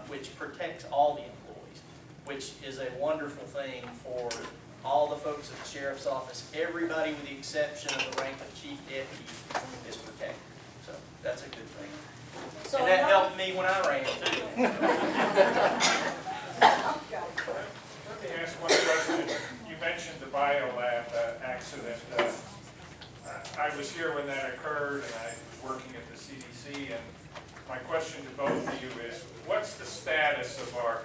which protects all the employees, which is a wonderful thing for all the folks at the Sheriff's Office. Everybody with the exception of the rank of Chief Deputy is protected. So that's a good thing. So And that helped me when I ran too. Let me ask one question. You mentioned the biolab accident. I was here when that occurred, and I was working at the CDC, and my question to both of you is, what's the status of our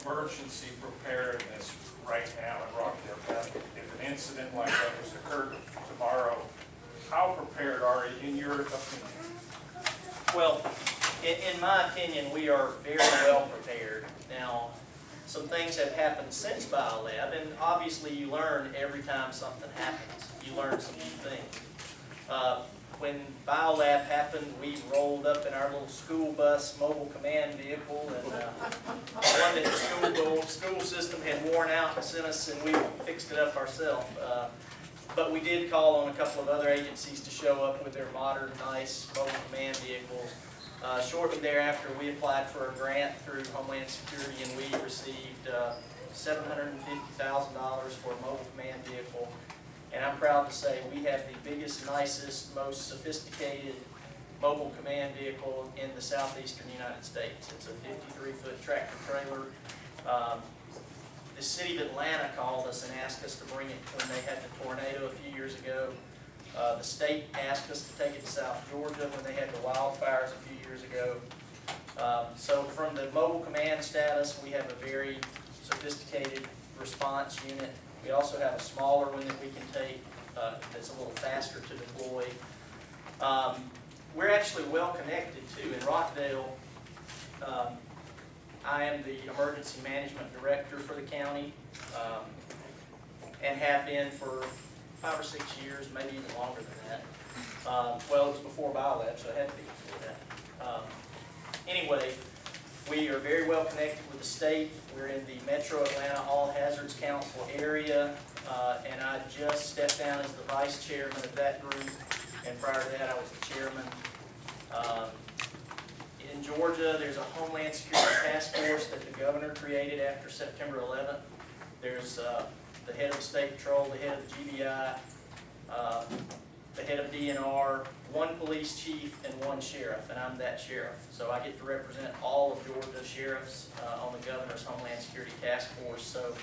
emergency preparedness right now in Rockdale County? If an incident like that was occurred tomorrow, how prepared are you, in your opinion? Well, in my opinion, we are very well prepared. Now, some things have happened since biolab, and obviously you learn every time something happens. You learn some new things. When biolab happened, we rolled up in our little school bus mobile command vehicle, and one that the school system had worn out and sent us, and we fixed it up ourselves. But we did call on a couple of other agencies to show up with their modern, nice mobile command vehicles. Shortly thereafter, we applied for a grant through Homeland Security, and we received $750,000 for a mobile command vehicle. And I'm proud to say we have the biggest, nicest, most sophisticated mobile command vehicle in the southeastern United States. It's a 53-foot tractor trailer. The city of Atlanta called us and asked us to bring it when they had the tornado a few years ago. The state asked us to take it to South Georgia when they had the wildfires a few years ago. So from the mobile command status, we have a very sophisticated response unit. We also have a smaller one that we can take that's a little faster to deploy. We're actually well connected too. In Rockdale, I am the emergency management director for the county and have been for 5 or 6 years, maybe even longer than that. Well, it was before biolab, so it had to be before that. Anyway, we are very well connected with the state. We're in the Metro Atlanta All Hazards Council area, and I just stepped down as the vice chairman of that group, and prior to that I was the chairman. in Georgia, there's a Homeland Security Task Force that the governor created after September 11th. There's the head of the State Patrol, the head of the GBI, the head of DNR, one police chief, and one sheriff, and I'm that sheriff. So I get to represent all of Georgia's sheriffs on the governor's Homeland Security Task Force. So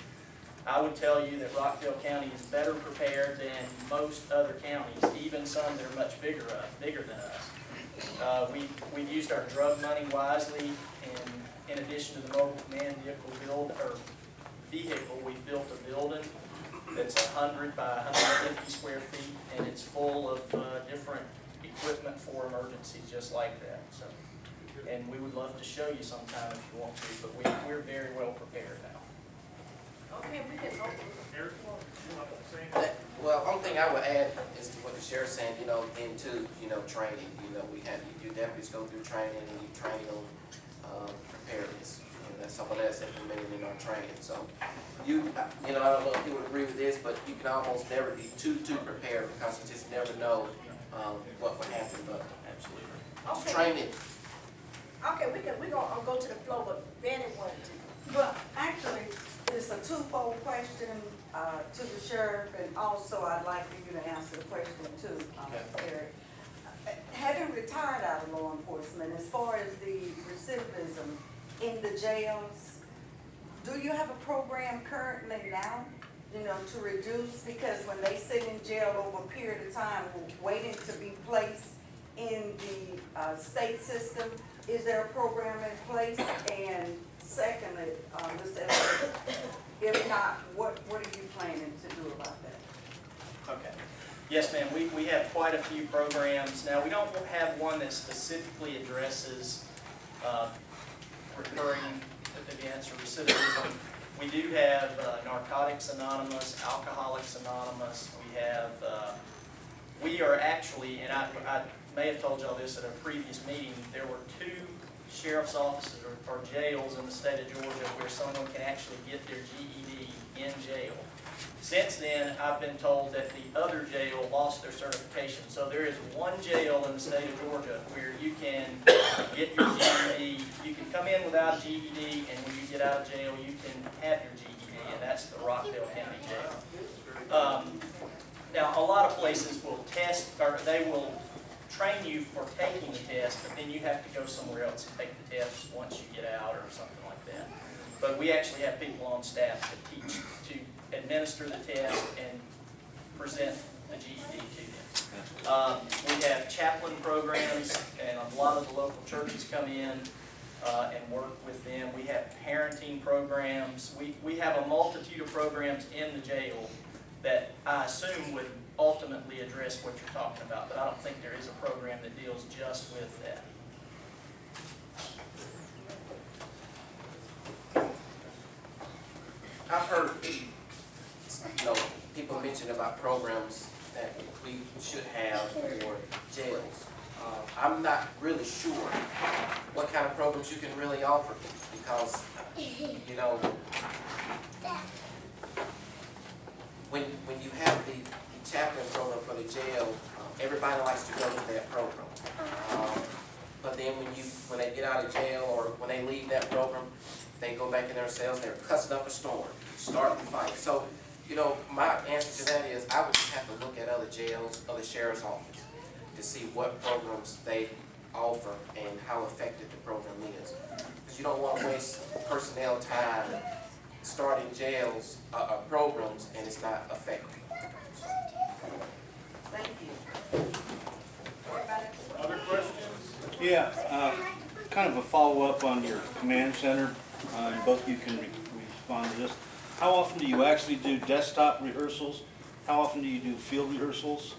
I would tell you that Rockdale County is better prepared than most other counties, even some that are much bigger than us. We've used our drug money wisely, and in addition to the mobile command vehicle, we've built a building that's 100 by 150 square feet, and it's full of different equipment for emergencies just like that. So, and we would love to show you sometime if you want to, but we're very well prepared now. Okay, we can go. Well, only thing I would add is to what the sheriff's saying, into, training, we have, you deputies go through training and you train on preparedness. That's some of that's implemented in our training. So I don't know if you would agree with this, but you can almost never be too prepared because you just never know what would happen. But absolutely, Okay. training. Okay, we're gonna go to the floor, but Benny wanted to. Well, actually, it's a twofold question to the sheriff, and also I'd like for you to answer the question too, Eric. Having retired out of law enforcement, as far as the recidivism in the jails, do you have a program currently now, to reduce? Because when they sit in jail over a period of time, waiting to be placed in the state system, is there a program in place? And secondly, if not, what are you planning to do about that? Okay. Yes, ma'am. We have quite a few programs. Now, we don't have one that specifically addresses recurring events or recidivism. We do have Narcotics Anonymous, Alcoholics Anonymous. We are actually, and I may have told y'all this at a previous meeting, there were 2 sheriff's offices or jails in the state of Georgia where someone can actually get their GED in jail. Since then, I've been told that the other jail lost their certification. So there is one jail in the state of Georgia where you can get your GED. You can come in without a GED, and when you get out of jail, you can have your GED, and that's the Rockdale County Jail. Now, a lot of places will test, or they will train you for taking the test, but then you have to go somewhere else and take the test once you get out or something like that. But we actually have people on staff that teach to administer the test and present the GED to them. We have chaplain programs, and a lot of the local churches come in and work with them. We have parenting programs. We have a multitude of programs in the jail that I assume would ultimately address what you're talking about, but I don't think there is a program that deals just with that. I've heard, people mention about programs that we should have for jails. I'm not really sure what kind of programs you can really offer because, when you have the chaplain program for the jail, everybody likes to go to that program. But then when they get out of jail or when they leave that program, they go back in their cells, they're cussing up a storm, starting to fight. So, my answer to that is I would just have to look at other jails, other sheriff's office to see what programs they offer and how effective the program is. Because you don't want to waste personnel time starting jails, programs, and it's not effective. Thank you. Other questions? Yeah, kind of a follow-up on your command center, and both of you can respond to this. How often do you actually do desktop rehearsals? How often do you do field rehearsals?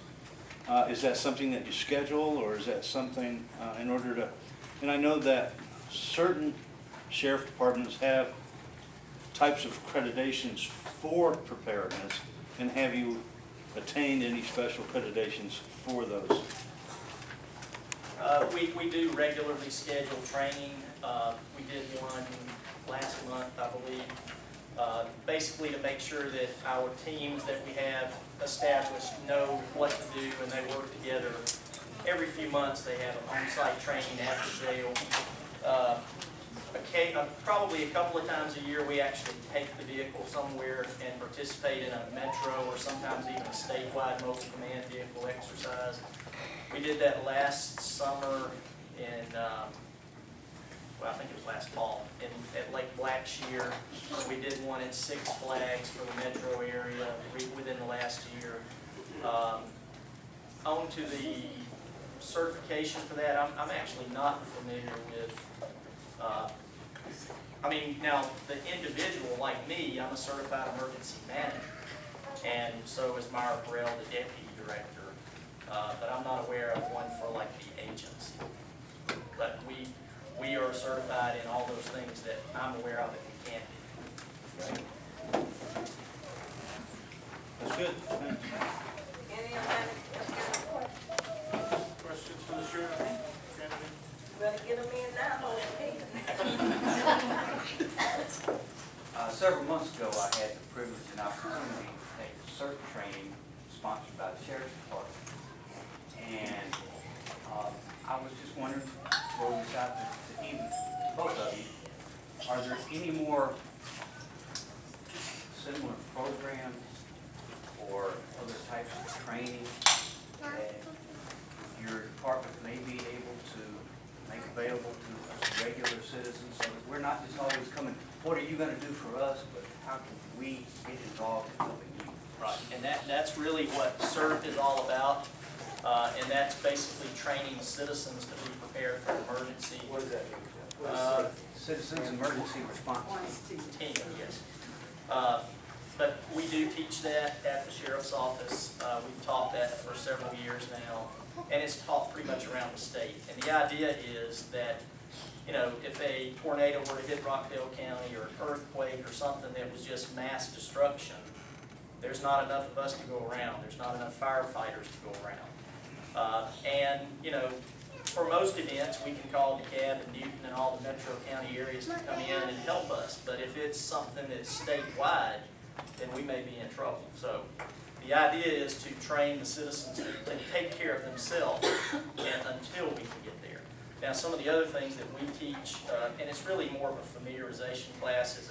Is that something that you schedule, or is that something in order to, and I know that certain sheriff departments have types of accreditations for preparedness, and have you attained any special accreditations for those? We do regularly schedule training. We did one last month, I believe, basically to make sure that our teams that we have established know what to do and they work together. Every few months they have an on-site training after jail Probably a couple of times a year, we actually take the vehicle somewhere and participate in a metro or sometimes even a statewide mobile command vehicle exercise. We did that last summer in, I think it was last fall, at Lake Blackshear. We did one at Six Flags for the metro area within the last year. On to the certification for that, I'm actually not familiar with, now, the individual, like me, I'm a certified emergency manager, and so is Myra Burrell, the deputy director, but I'm not aware of one for like the agency. But we are certified in all those things that I'm aware of that we can do. That's good. Any other Questions for the sheriff? Kennedy? better get them in now, hold it. Several months ago, I had the privilege and opportunity to take a CERT training sponsored by the Sheriff's Department. And I was just wondering, throwing this out to even both of you, are there any more similar programs or other types of training that your department may be able to make available to us regular citizens, so that we're not just always coming, what are you going to do for us, but how can we get involved in helping you? Right, and that's really what CERT is all about, and that's basically training citizens to be prepared for emergency. What does that mean? Citizens Emergency Response Team, yes. But we do teach that at the Sheriff's Office. We've taught that for several years now, and it's taught pretty much around the state. And the idea is that, if a tornado were to hit Rockdale County or an earthquake or something that was just mass destruction, there's not enough of us to go around. There's not enough firefighters to go around. For most events, we can call DeKalb and Newton and all the metro county areas to come in and help us. But if it's something that's statewide, then we may be in trouble. So the idea is to train the citizens to take care of themselves until we can get there. Now, some of the other things that we teach, and it's really more of a familiarization class, is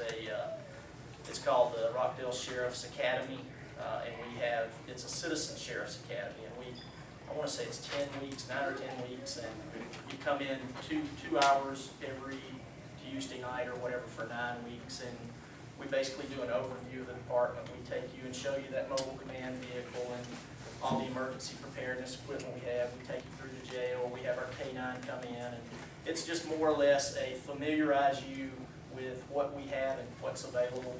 it's called the Rockdale Sheriff's Academy, and it's a Citizen Sheriff's Academy, and I want to say it's 10 weeks, 9 or 10 weeks, and you come in two hours every Tuesday night or whatever for 9 weeks, and we basically do an overview of the department. We take you and show you that mobile command vehicle and all the emergency preparedness equipment we have. We take you through the jail. We have our K-9 come in, and it's just more or less a familiarize you with what we have and what's available.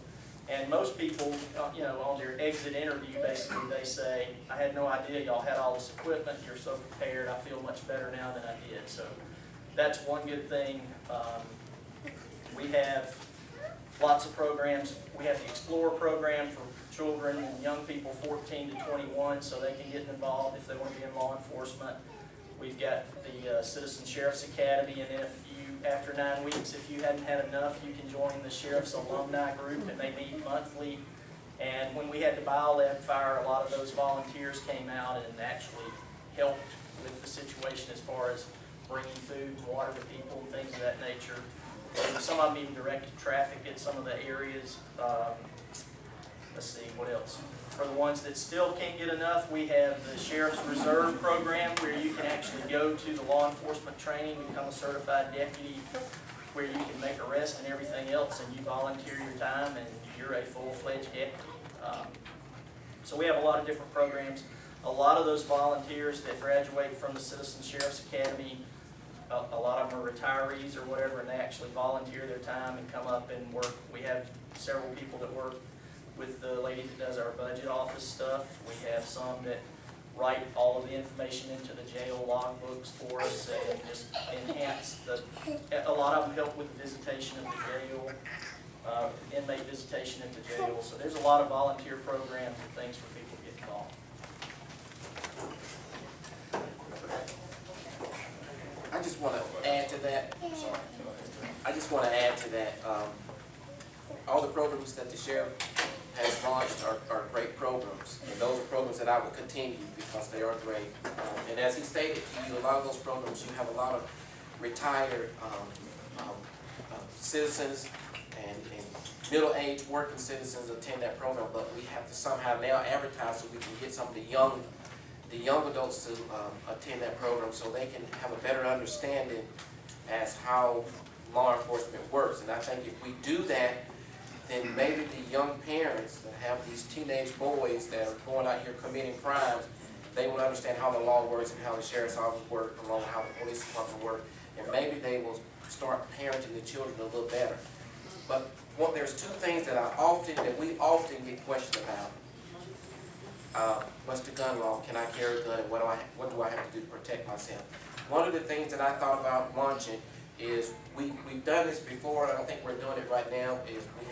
And most people, on their exit interview, basically they say, I had no idea y'all had all this equipment. You're so prepared. I feel much better now than I did. So that's one good thing. We have lots of programs. We have the Explorer program for children and young people 14 to 21, so they can get involved if they want to be in law enforcement. We've got the Citizen Sheriff's Academy, and then after 9 weeks, if you hadn't had enough, you can join the Sheriff's Alumni Group, and they meet monthly. And when we had the biolab fire, a lot of those volunteers came out and actually helped with the situation as far as bringing food and water to people and things of that nature. And some of them even directed traffic at some of the areas. Let's see, what else? For the ones that still can't get enough, we have the Sheriff's Reserve Program, where you can actually go to the law enforcement training, become a certified deputy, where you can make arrests and everything else, and you volunteer your time, and you're a full-fledged deputy. So we have a lot of different programs. A lot of those volunteers that graduate from the Citizen Sheriff's Academy, a lot of them are retirees or whatever, and they actually volunteer their time and come up and work. We have several people that work with the lady that does our budget office stuff. We have some that write all of the information into the jail logbooks for us and just enhance a lot of them help with the visitation of the jail, inmate visitation at the jail. So there's a lot of volunteer programs and things for people to get involved. I just want to add to that. Sorry. I just want to add to that. All the programs that the sheriff has launched are great programs, and those are programs that I will continue because they are great. And as he stated to you, a lot of those programs, you have a lot of retired citizens and middle-aged working citizens attend that program, but we have to somehow now advertise so we can get some of the young adults to attend that program so they can have a better understanding as how law enforcement works. And I think if we do that, then maybe the young parents that have these teenage boys that are going out here committing crimes, they will understand how the law works and how the sheriff's office works, along with how the police department works, and maybe they will start parenting the children a little better. But there's two things that we often get questioned about. What's the gun law? Can I carry a gun? And what do I have to do to protect myself? One of the things that I thought about launching is we've done this before, and I don't think we're doing it right now. Is we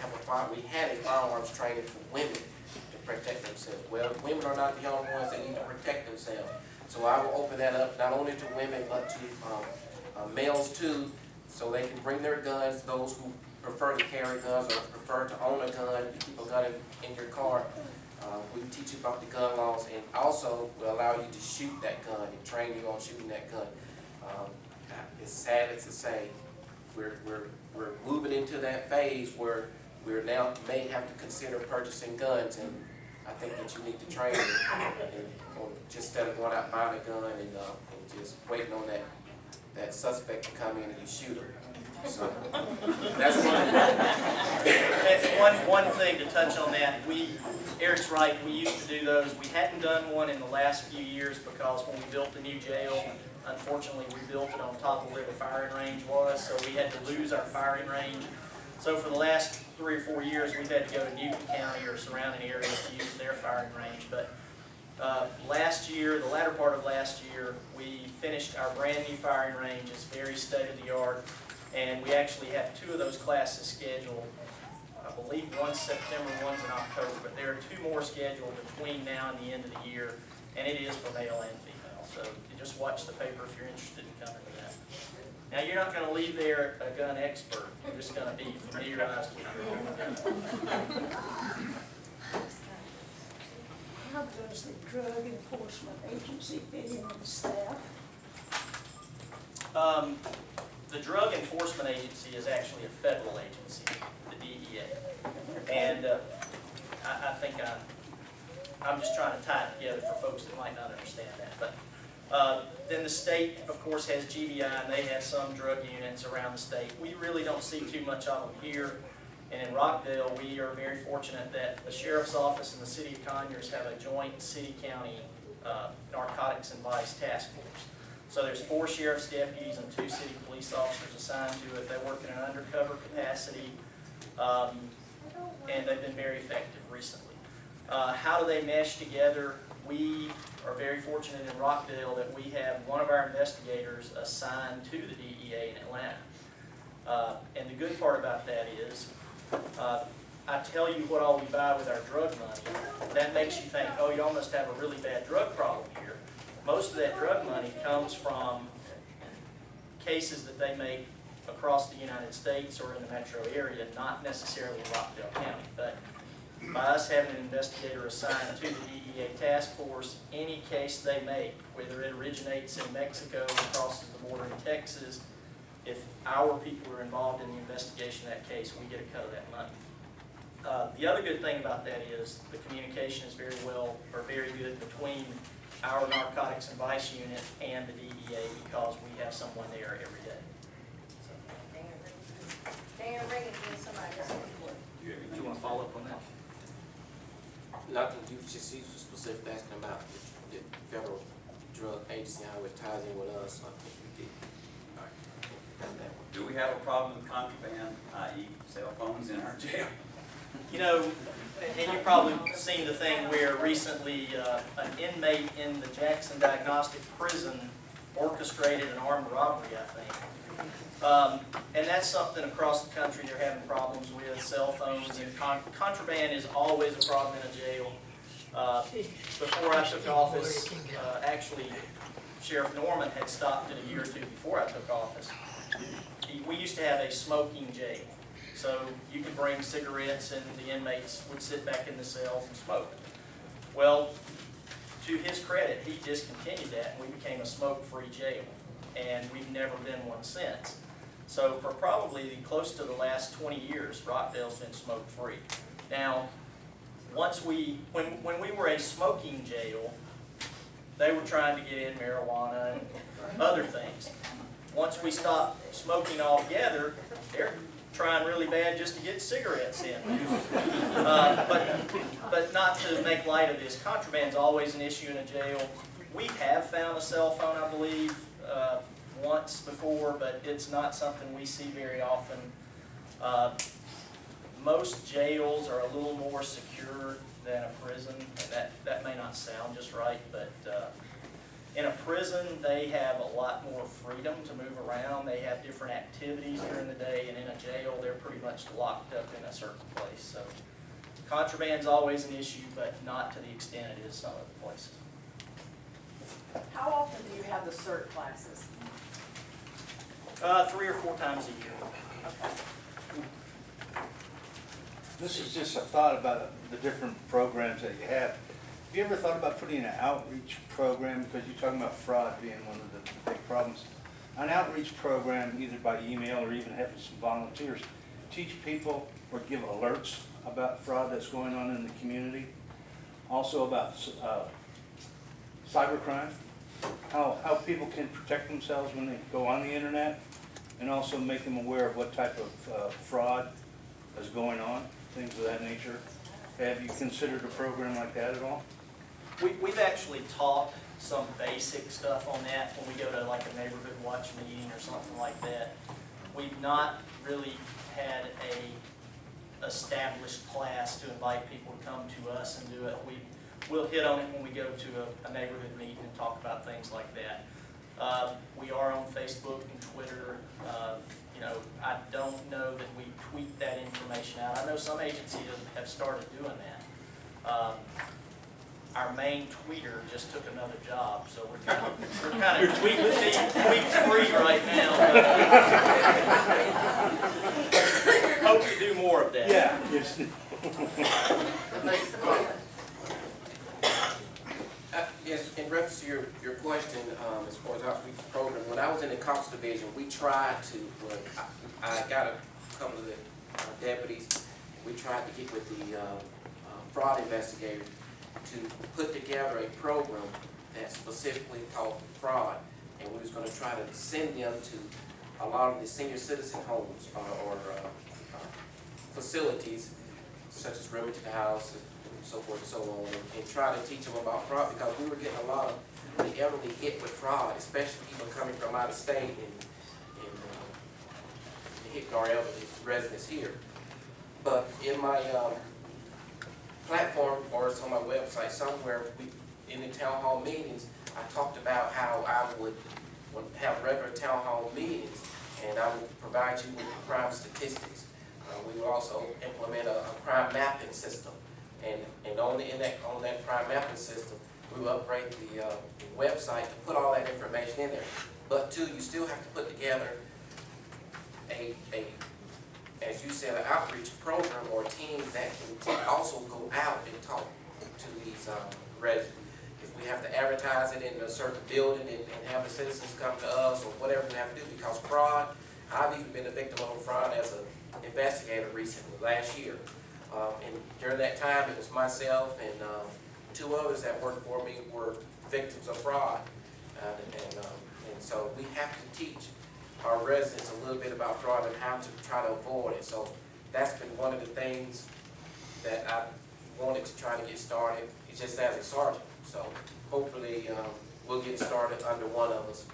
had a firearms training for women to protect themselves. Well, women are not the only ones that need to protect themselves. So I will open that up not only to women but to males too, so they can bring their guns. Those who prefer to carry guns or prefer to own a gun, you keep a gun in your car. We teach you about the gun laws, and also will allow you to shoot that gun and train you on shooting that gun. It's sad to say, we're moving into that phase where we're now may have to consider purchasing guns, and I think that you need to train or just instead of going out buying a gun and just waiting on that suspect to come in and you shoot him. So that's one thing to touch on that. Eric's right. We used to do those. We hadn't done one in the last few years because when we built the new jail, unfortunately, we built it on top of where the firing range was, so we had to lose our firing range. So for the last 3 or 4 years, we've had to go to Newton County or surrounding areas to use their firing range. But last year, the latter part of last year, we finished our brand new firing range. It's very state-of-the-art, and we actually have 2 of those classes scheduled. I believe one's September, one's in October, but there are 2 more scheduled between now and the end of the year, and it is for male and female. So you just watch the paper if you're interested in coming to that. Now, you're not going to leave there a gun expert. You're just going to be familiarized with it. How does the Drug Enforcement Agency fit in with the staff? The Drug Enforcement Agency is actually a federal agency, the DEA. And I think I'm just trying to tie it together for folks that might not understand that. But then the state, of course, has GBI, and they have some drug units around the state. We really don't see too much of them here. And in Rockdale, we are very fortunate that the Sheriff's Office and the City of Conyers have a joint city-county narcotics and vice task force. So there's 4 sheriff's deputies and 2 city police officers assigned to it. They work in an undercover capacity, and they've been very effective recently. How do they mesh together? We are very fortunate in Rockdale that we have one of our investigators assigned to the DEA in Atlanta. And the good part about that is, I tell you what all we buy with our drug money. That makes you think, oh, y'all must have a really bad drug problem here. Most of that drug money comes from cases that they make across the United States or in the metro area, not necessarily in Rockdale County. But by us having an investigator assigned to the DEA task force, any case they make, whether it originates in Mexico, crosses the border in Texas, if our people are involved in the investigation of that case, we get a cut of that money. The other good thing about that is the communication is very good between our narcotics and vice unit and the DEA because we have someone there every day. Dan Reagan, somebody else. Do you want to follow up on that? Nothing, you just see specific asking about the federal drug agency, how it ties in with us. I think we did. All right. Do we have a problem with contraband, i.e. cell phones in our jail? You know, and you've probably seen the thing where recently an inmate in the Jackson Diagnostic Prison orchestrated an armed robbery, I think. And that's something across the country they're having problems with, cell phones, and contraband is always a problem in a jail. Before I took office, actually, Sheriff Norman had stopped it a year or 2 before I took office. We used to have a smoking jail. So you could bring cigarettes and the inmates would sit back in the cells and smoke. Well, to his credit, he discontinued that and we became a smoke-free jail. And we've never been one since. So for probably close to the last 20 years, Rockdale's been smoke-free. Now, once when we were a smoking jail, they were trying to get in marijuana and other things. Once we stopped smoking altogether, they're trying really bad just to get cigarettes in. But not to make light of this, contraband's always an issue in a jail. We have found a cell phone, I believe, once before, but it's not something we see very often. Most jails are a little more secure than a prison, and that may not sound just right, but in a prison, they have a lot more freedom to move around. They have different activities during the day, and in a jail, they're pretty much locked up in a certain place. So contraband's always an issue, but not to the extent it is some other places. How often do you have the cert classes? 3 or 4 times a year. This is just a thought about the different programs that you have. Have you ever thought about putting an outreach program, because you're talking about fraud being one of the big problems, an outreach program either by email or even having some volunteers teach people or give alerts about fraud that's going on in the community, also about cybercrime, how people can protect themselves when they go on the internet, and also make them aware of what type of fraud is going on, things of that nature. Have you considered a program like that at all? We've actually taught some basic stuff on that when we go to like a neighborhood watch meeting or something like that. We've not really had a established class to invite people to come to us and do it. We'll hit on it when we go to a neighborhood meeting and talk about things like that. We are on Facebook and Twitter. You know, I don't know that we tweet that information out. I know some agencies have started doing that. Our main tweeter just took another job, so we're kind of tweet free right now. Hope to do more of that. Yeah. Yes, in reference to your question, as far as outreach program, when I was in the cops division, we tried to, I got a couple of the deputies, we tried to get with the fraud investigators to put together a program that's specifically called fraud, and we was going to try to send them to a lot of the senior citizen homes or facilities such as Remington House and so forth and so on, and try to teach them about fraud, because we were getting a lot of the elderly hit with fraud, especially people coming from out of state and hitting our elderly residents here. But in my platform, or it's on my website somewhere, in the town hall meetings, I talked about how I would have regular town hall meetings, and I would provide you with the crime statistics. We would also implement a crime mapping system, and on that crime mapping system, we would upgrade the website to put all that information in there. But too, you still have to put together as you said, an outreach program or a team that can also go out and talk to these residents. If we have to advertise it in a certain building and have the citizens come to us or whatever we have to do, because fraud, I've even been a victim of fraud as an investigator recently, last year. And during that time, it was myself and 2 others that worked for me were victims of fraud. And so we have to teach our residents a little bit about fraud and how to try to avoid it. So that's been one of the things that I wanted to try to get started, just as a sergeant. So hopefully we'll get started under one of us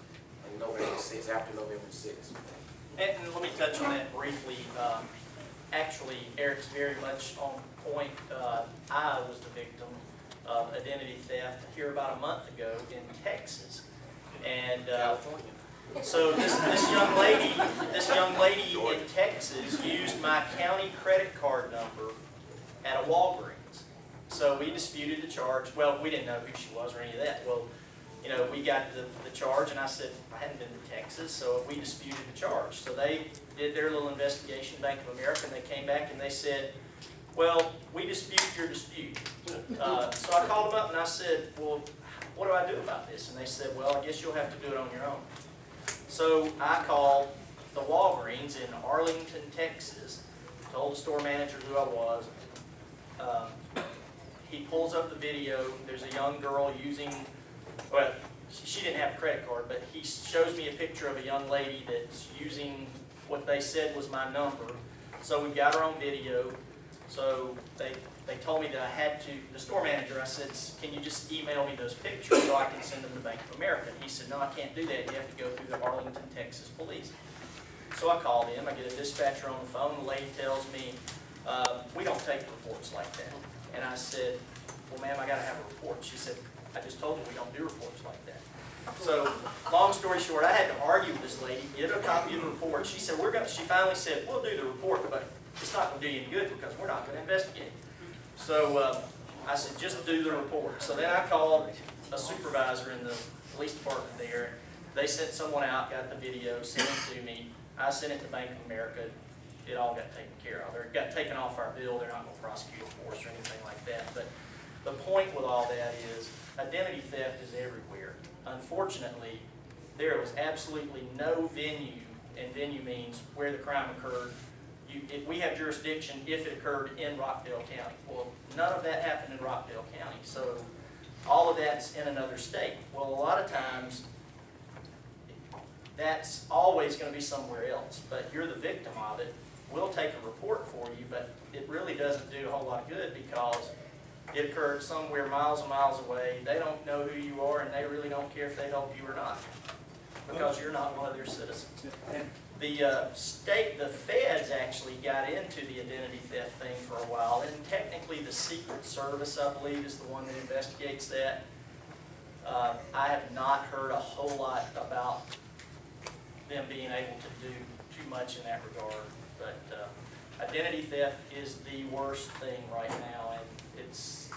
on November 6th, after November 6th. And let me touch on that briefly. Actually, Eric's very much on point. I was the victim of identity theft here about a month ago in Texas. And so this young lady in Texas used my county credit card number at a Walgreens. So we disputed the charge. Well, we didn't know who she was or any of that. Well, you know, we got the charge, and I said I hadn't been to Texas, so we disputed the charge. So they did their little investigation, Bank of America, and they came back and they said, well, we dispute your dispute. So I called them up and I said, well, what do I do about this? And they said, well, I guess you'll have to do it on your own. So I called the Walgreens in Arlington, Texas, told the store manager who I was. He pulls up the video, there's a young girl using, well, she didn't have a credit card, but he shows me a picture of a young lady that's using what they said was my number. So we got her on video. So they told me that I had to, the store manager, I said, can you just email me those pictures so I can send them to Bank of America? And he said, no, I can't do that. You have to go through the Arlington, Texas police. So I called him. I get a dispatcher on the phone. The lady tells me, we don't take reports like that. And I said, well, ma'am, I got to have a report. She said, I just told you we don't do reports like that. So, long story short, I had to argue with this lady, get her a copy of the report. She said, she finally said, we'll do the report, but it's not going to do you any good because we're not going to investigate. So I said, just do the report. So then I called a supervisor in the police department there. They sent someone out, got the video, sent it to me. I sent it to Bank of America. It all got taken care of. It got taken off our bill. They're not going to prosecute for us or anything like that. But the point with all that is identity theft is everywhere. Unfortunately, there was absolutely no venue, and venue means where the crime occurred. We have jurisdiction if it occurred in Rockdale County. Well, none of that happened in Rockdale County, so all of that's in another state. Well, a lot of times, that's always going to be somewhere else, but you're the victim of it. We'll take a report for you, but it really doesn't do a whole lot of good because it occurred somewhere miles and miles away. They don't know who you are, and they really don't care if they help you or not because you're not one of their citizens. The feds actually got into the identity theft thing for a while, and technically the Secret Service, I believe, is the one that investigates that. I have not heard a whole lot about them being able to do too much in that regard, but identity theft is the worst thing right now, and it's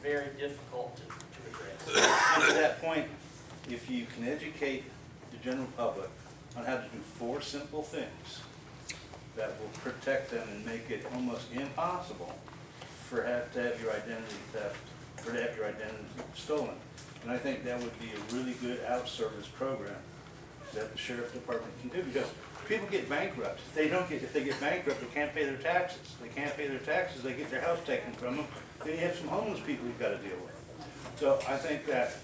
very difficult to address. To that point, if you can educate the general public on how to do 4 simple things that will protect them and make it almost impossible to have your identity theft, or to have your identity stolen. And I think that would be a really good out-service program that the sheriff department can do, because people get bankrupt. If they get bankrupt, they can't pay their taxes. They can't pay their taxes, they get their house taken from them. Then you have some homeless people you've got to deal with. So I think that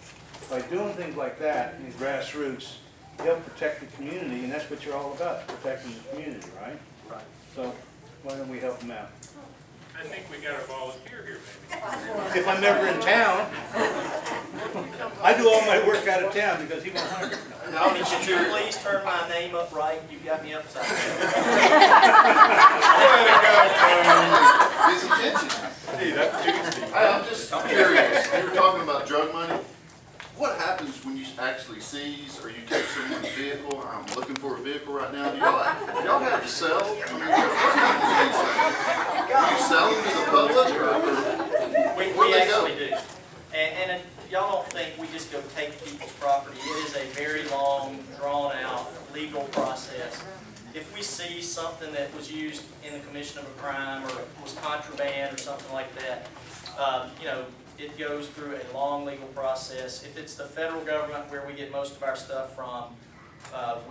by doing things like that in grassroots, they'll protect the community, and that's what you're all about, protecting the community, right? Right. So why don't we help them out? I think we got a volunteer here, maybe. If I'm never in town, I do all my work out of town because he won't hire me. Tony, could you please turn my name up right? You've got me upside down. His attention. Hey, that's Tuesday. Hey, I'm just curious, you were talking about drug money. What happens when you actually seize or you take someone's vehicle? I'm looking for a vehicle right now. Do y'all have to sell? I mean, do you sell them to the public or We actually do. And y'all don't think we just go take people's property. It is a very long, drawn-out legal process. If we see something that was used in the commission of a crime or was contraband or something like that, it goes through a long legal process. If it's the federal government where we get most of our stuff from,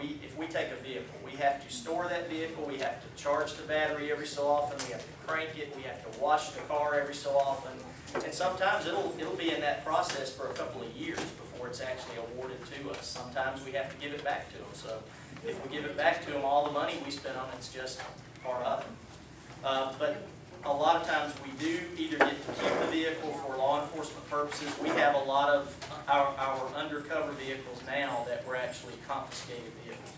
if we take a vehicle, we have to store that vehicle, we have to charge the battery every so often, we have to crank it, we have to wash the car every so often, and sometimes it'll be in that process for a couple of years before it's actually awarded to us. Sometimes we have to give it back to them, so if we give it back to them, all the money we spend on it's just part of it. But a lot of times we do either get to keep the vehicle for law enforcement purposes. We have a lot of our undercover vehicles now that were actually confiscated vehicles.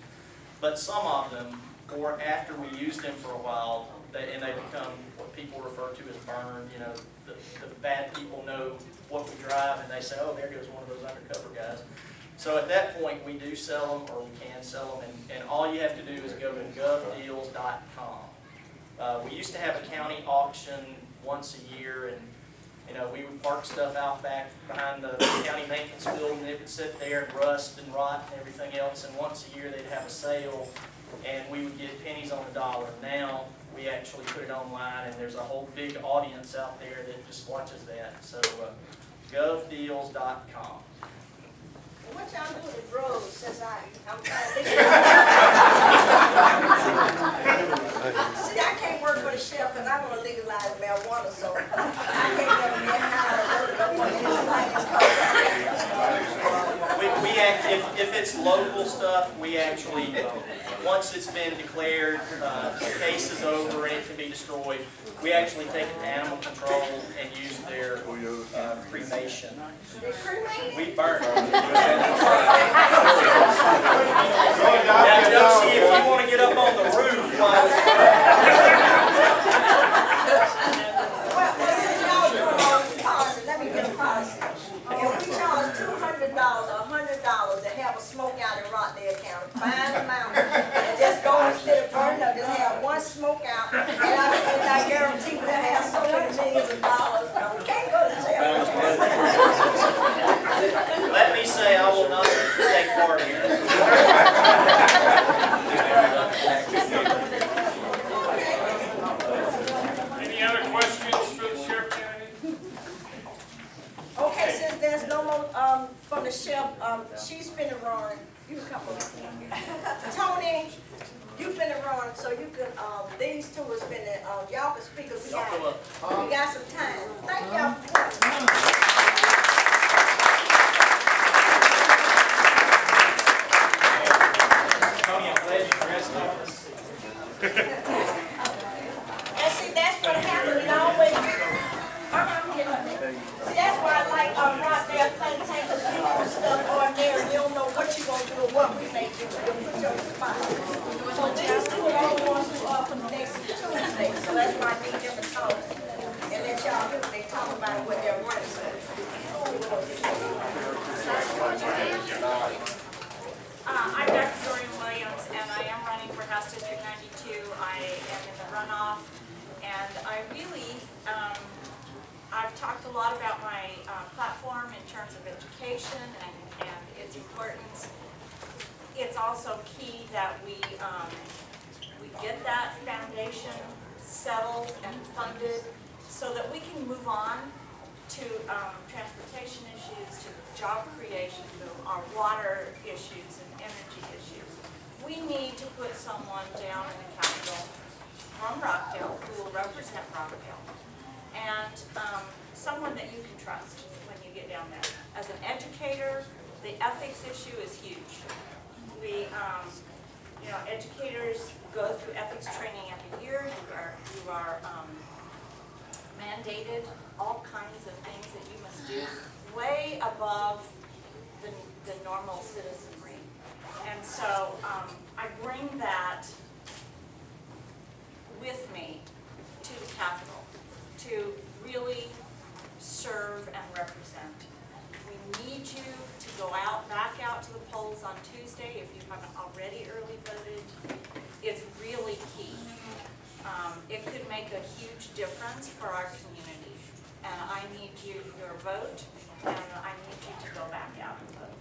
But some of them, or after we use them for a while, they become what people refer to as burned. The bad people know what we drive and they say, oh, there goes one of those undercover guys. So at that point, we do sell them, or we can sell them, and all you have to do is go to govdeals.com. We used to have a county auction once a year, and we would park stuff out back behind the county maintenance building, and it would sit there and rust and rot and everything else, and once a year they'd have a sale, and we would get pennies on the dollar. Now, we actually put it online, and there's a whole big audience out there that just watches that. So, govdeals.com. What y'all doing with drugs since I'm trying to See, I can't work for the sheriff because I want to legalize marijuana, so I can't never get high or work up on If it's local stuff, we actually, once it's been declared, the case is over and it can be destroyed, we actually take it to animal control and use their cremation. We burn it. Now, Josie, if you want to get up on the roof, Well, since y'all doing all this policy, let me get a policy. If we charge $200 or $100 to have a smoke out in Rockdale County, find the mountain, and just go instead of burning up, just have one smoke out, and I guarantee we'll have so many millions of dollars. No, we can't go to jail. let me say I will not take part here. Any other questions for the sheriff candidate? Okay, since there's no more, from the sheriff, she's finna run, you can come over. Tony, you finna run, so you can, these two is finna, y'all can speak if we got some time. Thank y'all for coming. Tony, I'm glad you dressed up. And see, that's what happened, it always, see, that's why I like, Rockdale think tank, because you do stuff ordinary, you don't know what you gonna do or what we may do, you put your spot. So these two are all the ones who are for the next Tuesday, so that's why I need them to talk. And let y'all hear what they talk about what they're running for. I'm Dr. Doreen Williams, and I am running for House District 92. I am in the runoff, and I really, I've talked a lot about my platform in terms of education and its importance. It's also key that we get that foundation settled and funded so that we can move on to transportation issues, to job creation, to our water issues and energy issues. We need to put someone down in the Capitol from Rockdale who will represent Rockdale, and someone that you can trust when you get down there. As an educator, the ethics issue is huge. We, you know, educators go through ethics training every year. You are mandated all kinds of things that you must do way above the normal citizenry. And so I bring that with me to the Capitol to really serve and represent. We need you to go back out to the polls on Tuesday if you haven't already early voted. It's really key. It could make a huge difference for our community. And I need your vote, and I need you to go back out and vote.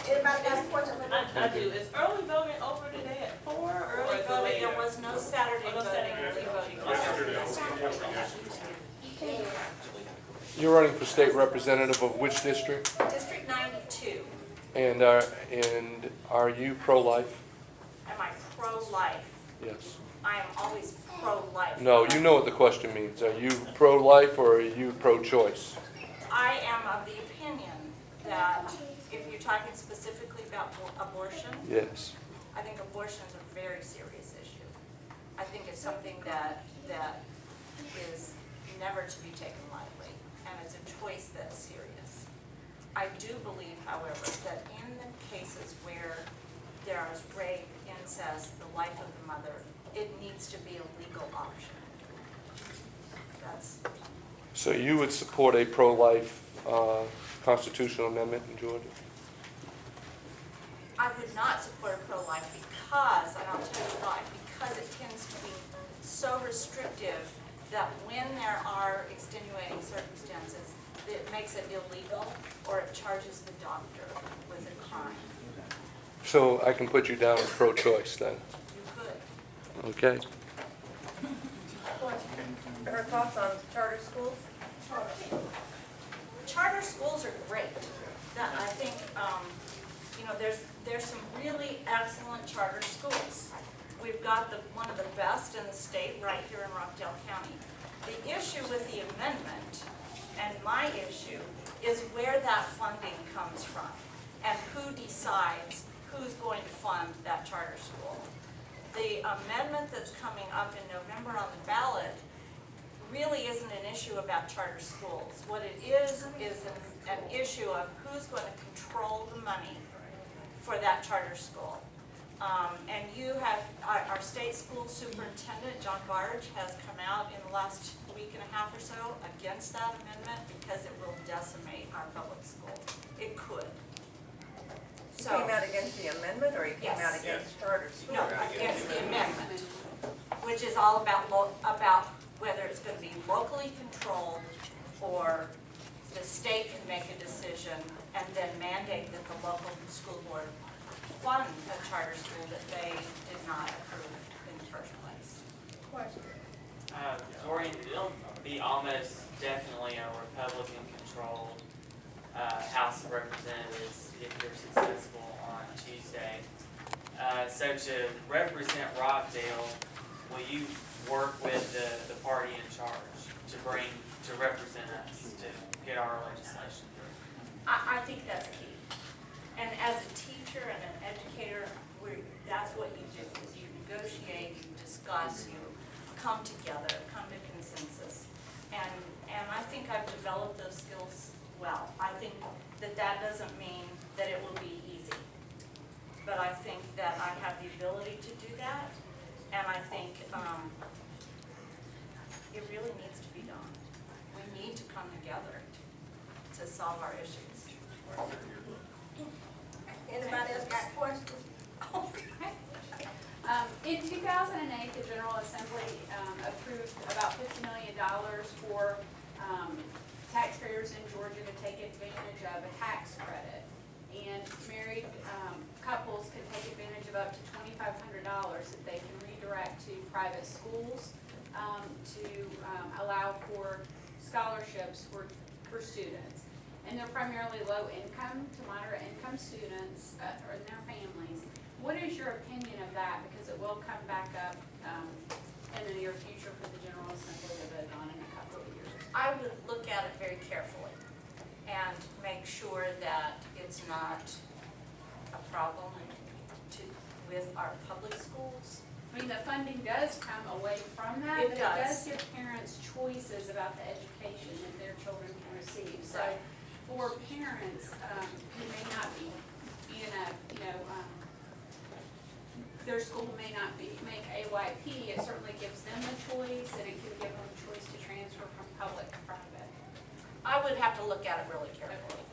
Anybody got a question? I do. Is early voting over today at 4? Early voting, there was no Saturday voting, early voting. You're running for state representative of which district? District 92. And are you pro-life? Am I pro-life? Yes. I am always pro-life. No, you know what the question means. Are you pro-life or are you pro-choice? I am of the opinion that if you're talking specifically about abortion, Yes. I think abortion is a very serious issue. I think it's something that is never to be taken lightly, and it's a choice that's serious. I do believe, however, that in the cases where there is rape, incest, the life of the mother, it needs to be a legal option. That's. So you would support a pro-life constitutional amendment in Georgia? I would not support a pro-life because, and I'll tell you why, because it tends to be so restrictive that when there are extenuating circumstances, it makes it illegal or it charges the doctor with a crime. So I can put you down as pro-choice then? You could. Okay. Her thoughts on charter schools? charter schools are great. That, I think, you know, there's some really excellent charter schools. We've got one of the best in the state right here in Rockdale County. The issue with the amendment, and my issue, is where that funding comes from and who decides who's going to fund that charter school. The amendment that's coming up in November on the ballot really isn't an issue about charter schools. What it is an issue of who's going to control the money for that charter school. And you have, our state school superintendent, John Barge, has come out in the last week and a half or so against that amendment because it will decimate our public schools. It could. He came out against the amendment, or he came Yes. out against charter schools? No, against the amendment, which is all about whether it's going to be locally controlled or the state can make a decision and then mandate that the local school board fund a charter school that they did not approve in the first place. Dorian, it'll be almost definitely a Republican-controlled House of Representatives if you're successful on Tuesday. So to represent Rockdale, will you work with the party in charge to represent us, to get our legislation through? I think that's key. And as a teacher and an educator, that's what you do, is you negotiate, you discuss, you come together, come to consensus. And I think I've developed those skills well. I think that doesn't mean that it will be easy. But I think that I have the ability to do that. And I think it really needs to be done. We need to come together to solve our issues. Anybody else got questions? In 2008, the General Assembly approved about $50 million for taxpayers in Georgia to take advantage of a tax credit. And married couples can take advantage of up to $2,500 that they can redirect to private schools to allow for scholarships for students. And they're primarily low income to moderate income students or their families. What is your opinion of that? Because it will come back up in the near future for the General Assembly to vote on in a couple of years. I would look at it very carefully and make sure that it's not a problem with our public schools. I mean, the funding does come away from that, It but does. it does give parents choices about the education that their children can receive. So Right. for parents who may not be in a, their school may not make AYP, it certainly gives them a choice, and it can give them a choice to transfer from public to private. I would have to look at it really carefully.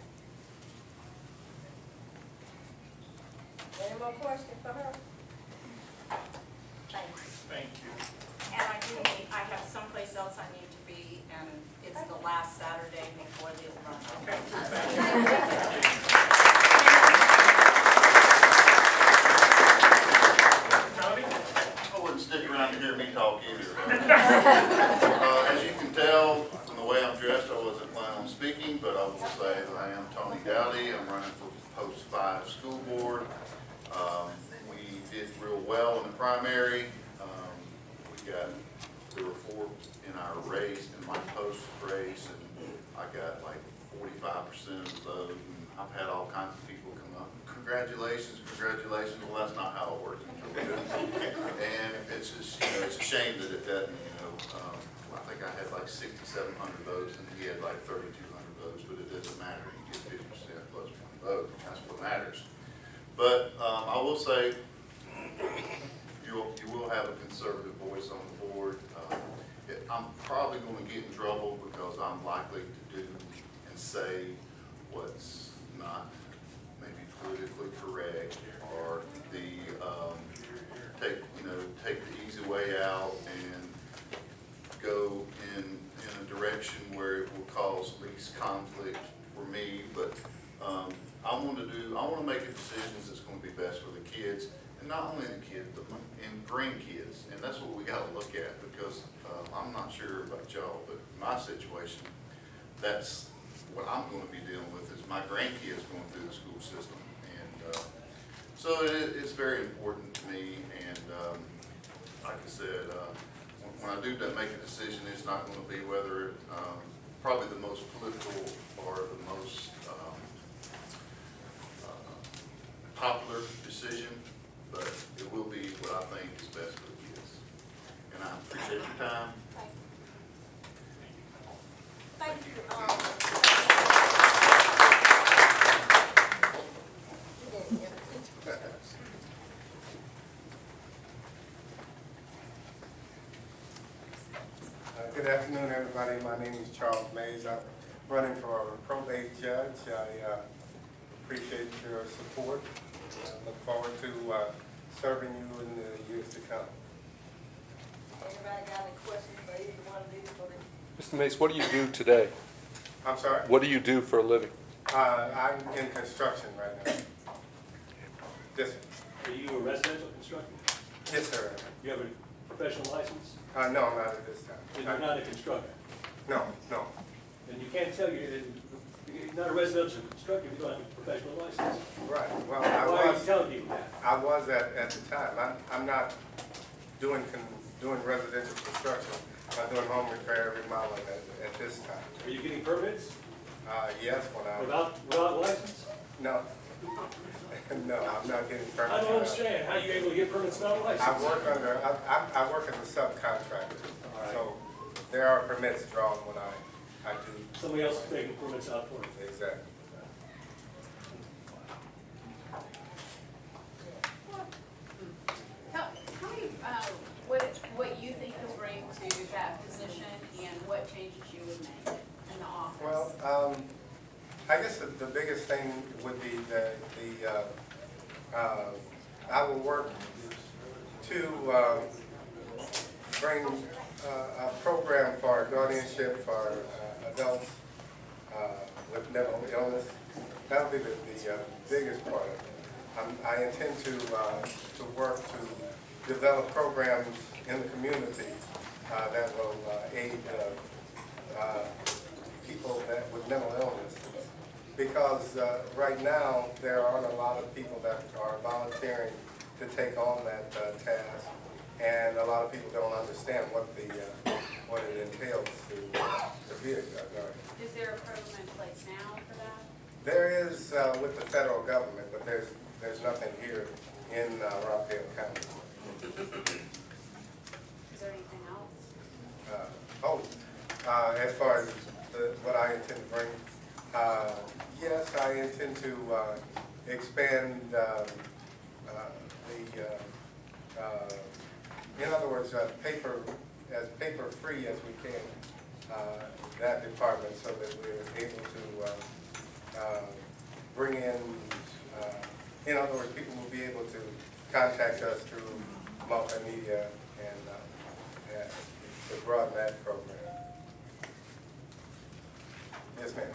Any more questions for her? Thank you. Thank you. And I have someplace else I need to be, and it's the last Saturday before the run. Okay, thank you. Tony? I wouldn't stick around to hear me talk either. As you can tell from the way I'm dressed, I wasn't planning on speaking, but I will say that I am Tony Dowdy. I'm running for Post 5 School Board. We did real well in the primary. There were 4 in our race, in my post race, and I got like 45% of the vote. And I've had all kinds of people come up, congratulations, congratulations. Well, that's not how it works. And it's just, it's a shame that it doesn't, I think I had like 6,700 votes and he had like 3,200 votes, but it doesn't matter. You get 50% plus 1 vote. That's what matters. But I will say, you will have a conservative voice on the board. I'm probably going to get in trouble because I'm likely to do and say what's not maybe politically correct, or take the easy way out and go in a direction where it will cause least conflict for me. But I want to make a decision that's going to be best for the kids, and not only the kids, but and grandkids. And that's what we got to look at, because I'm not sure about y'all, but my situation, that's what I'm gonna be dealing with is my grandkids going through the school system. And, so it's very important to me, and, like I said, when I do make a decision, it's not gonna be whether, probably the most political or the most, popular decision, but it will be what I think is best for the kids. And I appreciate your time. Thank you. Good afternoon, everybody. My name is Charles Mays. I'm running for a probate judge. I appreciate your support. I look forward to serving you in the years to come. Anybody got any questions for either one of these? Mr. Mace, what do you do today? I'm sorry? What do you do for a living? I'm in construction right now. Yes, sir. Are you a residential constructor? Yes, sir. You have a professional license? No, not at this time. Then you're not a constructor? No, no. And you can't tell you're not a residential constructor if you don't have a professional license. Right. Well, Why are you telling people that? I was at the time. I'm not doing residential construction. I'm doing home repair, remodeling at this time. Are you getting permits? Yes, when I... Without license? No. No, I'm not getting permits. I don't understand. How are you able to get permits without a license? I work as a subcontractor. So there are permits drawn when I do. Somebody else is taking permits out for you. Exactly. Tell me what you think you'll bring to that position and what changes you would make in the office. Well, I guess the biggest thing would be I will work to bring a program for guardianship for adults with mental illness. That'll be the biggest part of it. I intend to work to develop programs in the community that will aid people with mental illness. Because right now, there aren't a lot of people that are volunteering to take on that task, and a lot of people don't understand what it entails to be a guardian. Is there a program in place now for that? There is with the federal government, but there's nothing here in Rockdale County. Is there anything else? As far as what I intend to bring, yes, I intend to expand in other words, paper-free as we can, that department, so that we're able to bring in other words, people will be able to contact us through multimedia and to broaden that program. Yes, ma'am.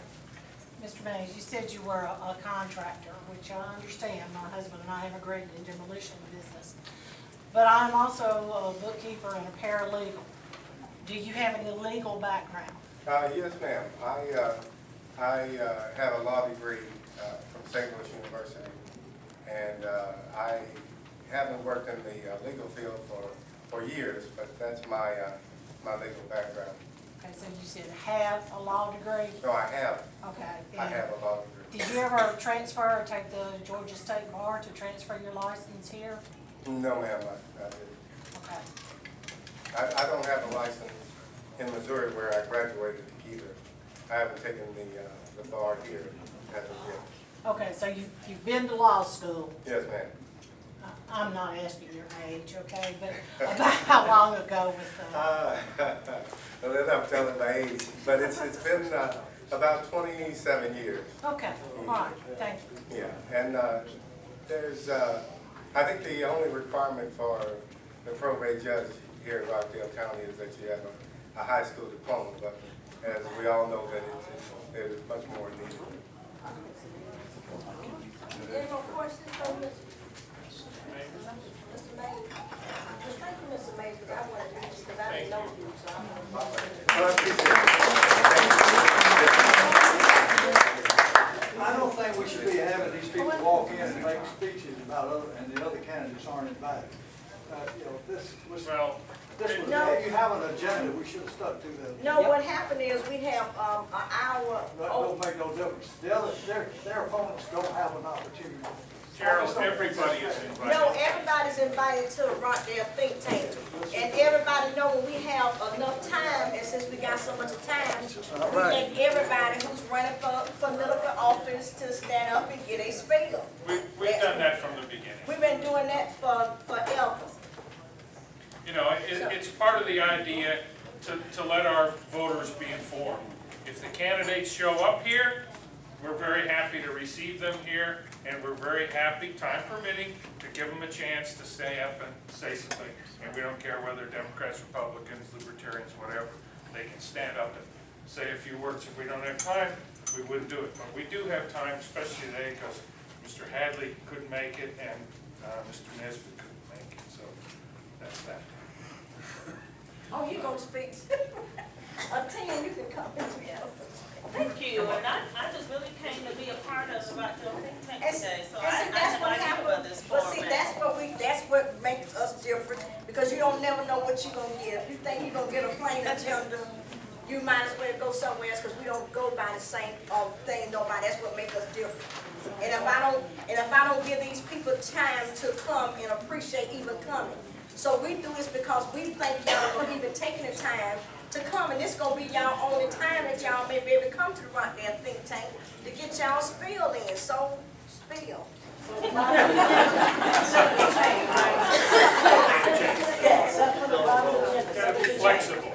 Mr. Mays, you said you were a contractor, which I understand. My husband and I have a great demolition business. But I'm also a bookkeeper and a paralegal. Do you have any legal background? Yes, ma'am. I have a law degree from St. Louis University, and I haven't worked in the legal field for years, but that's my legal background. Okay, so you said have a law degree? No, I have. Okay. I have a law degree. Did you ever transfer or take the Georgia State Bar to transfer your license here? No, ma'am, I didn't. Okay. I don't have a license in Missouri where I graduated either. I haven't taken the bar here as of yet. Okay, so you've been to law school. Yes, ma'am. I'm not asking your age, okay, but about how long ago was that? Well, then I'm telling my age, but it's been about 27 years. Okay, all right, thank you. Yeah, and there's, I think the only requirement for the probate judge here in Rockdale County is that you have a high school diploma, but as we all know that there's much more needed. Any more questions from Mr. Mays? Thank you, Mr. Mays, because I wanted to meet you, because I didn't know you, so I'm going to... I appreciate it. Thank you. representatives aren't invited. You know, this was, Well, this was, No. if you have an agenda, we should have stuck to the. No, what happened is we have, an hour. That don't make no difference. The other, their opponents don't have an opportunity. Gerald, everybody is invited. No, everybody's invited to the Rockdale think tank. And everybody know when we have enough time, and since we got so much time, we let everybody who's running for political office to stand up and get a spiel. We've done that from the beginning. We've been doing that forever. You know, it's part of the idea to let our voters be informed. If the candidates show up here, we're very happy to receive them here, and we're very happy, time permitting, to give them a chance to stay up and say something. And we don't care whether Democrats, Republicans, Libertarians, whatever, they can stand up and say a few words. If we don't have time, we wouldn't do it. But we do have time, especially today, because Mr. Hadley couldn't make it, and Mr. Nesbitt couldn't make it, so that's that. Oh, you gonna speak? Ten, you can come in. Thank you, and I just really came to be a part of the Rockdale think tank today, so And see, that's what happened. But see, that's what makes us different, because you don't never know what you're gonna get. If you think you're gonna get a plain agenda, you might as well go somewhere else, because we don't go by the same thing nobody. That's what makes us different. And if I don't give these people time to come and appreciate even coming. So we do this because we thank y'all for even taking the time to come, and this gonna be y'all only time that y'all may be able to come to the Rockdale think tank to get y'all spill in. So spill. Gotta be flexible.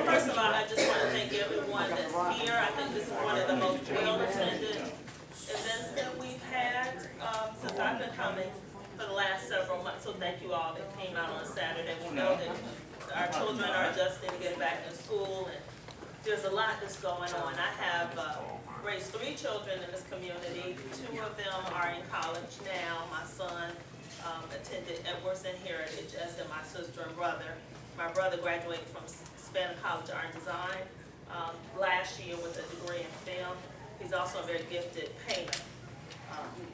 First of all, I just want to thank everyone that's here. I think this is one of the most well-attended events that we've had since I've been coming for the last several months. So thank you all that came out on Saturday. We know that our children are adjusting to get back to school, and there's a lot that's going on. I have raised 3 children in this community. 2 of them are in college now. My son attended Edwards and Heritage, as did my sister and brother. My brother graduated from Savannah College of Art and Design last year with a degree in film. He's also a very gifted painter,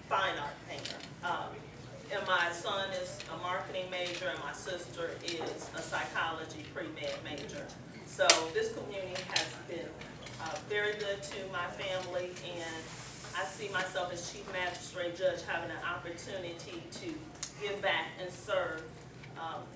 fine art painter. And my son is a marketing major, and my sister is a psychology pre-med major. So this community has been very good to my family, and I see myself as chief magistrate judge having an opportunity to give back and serve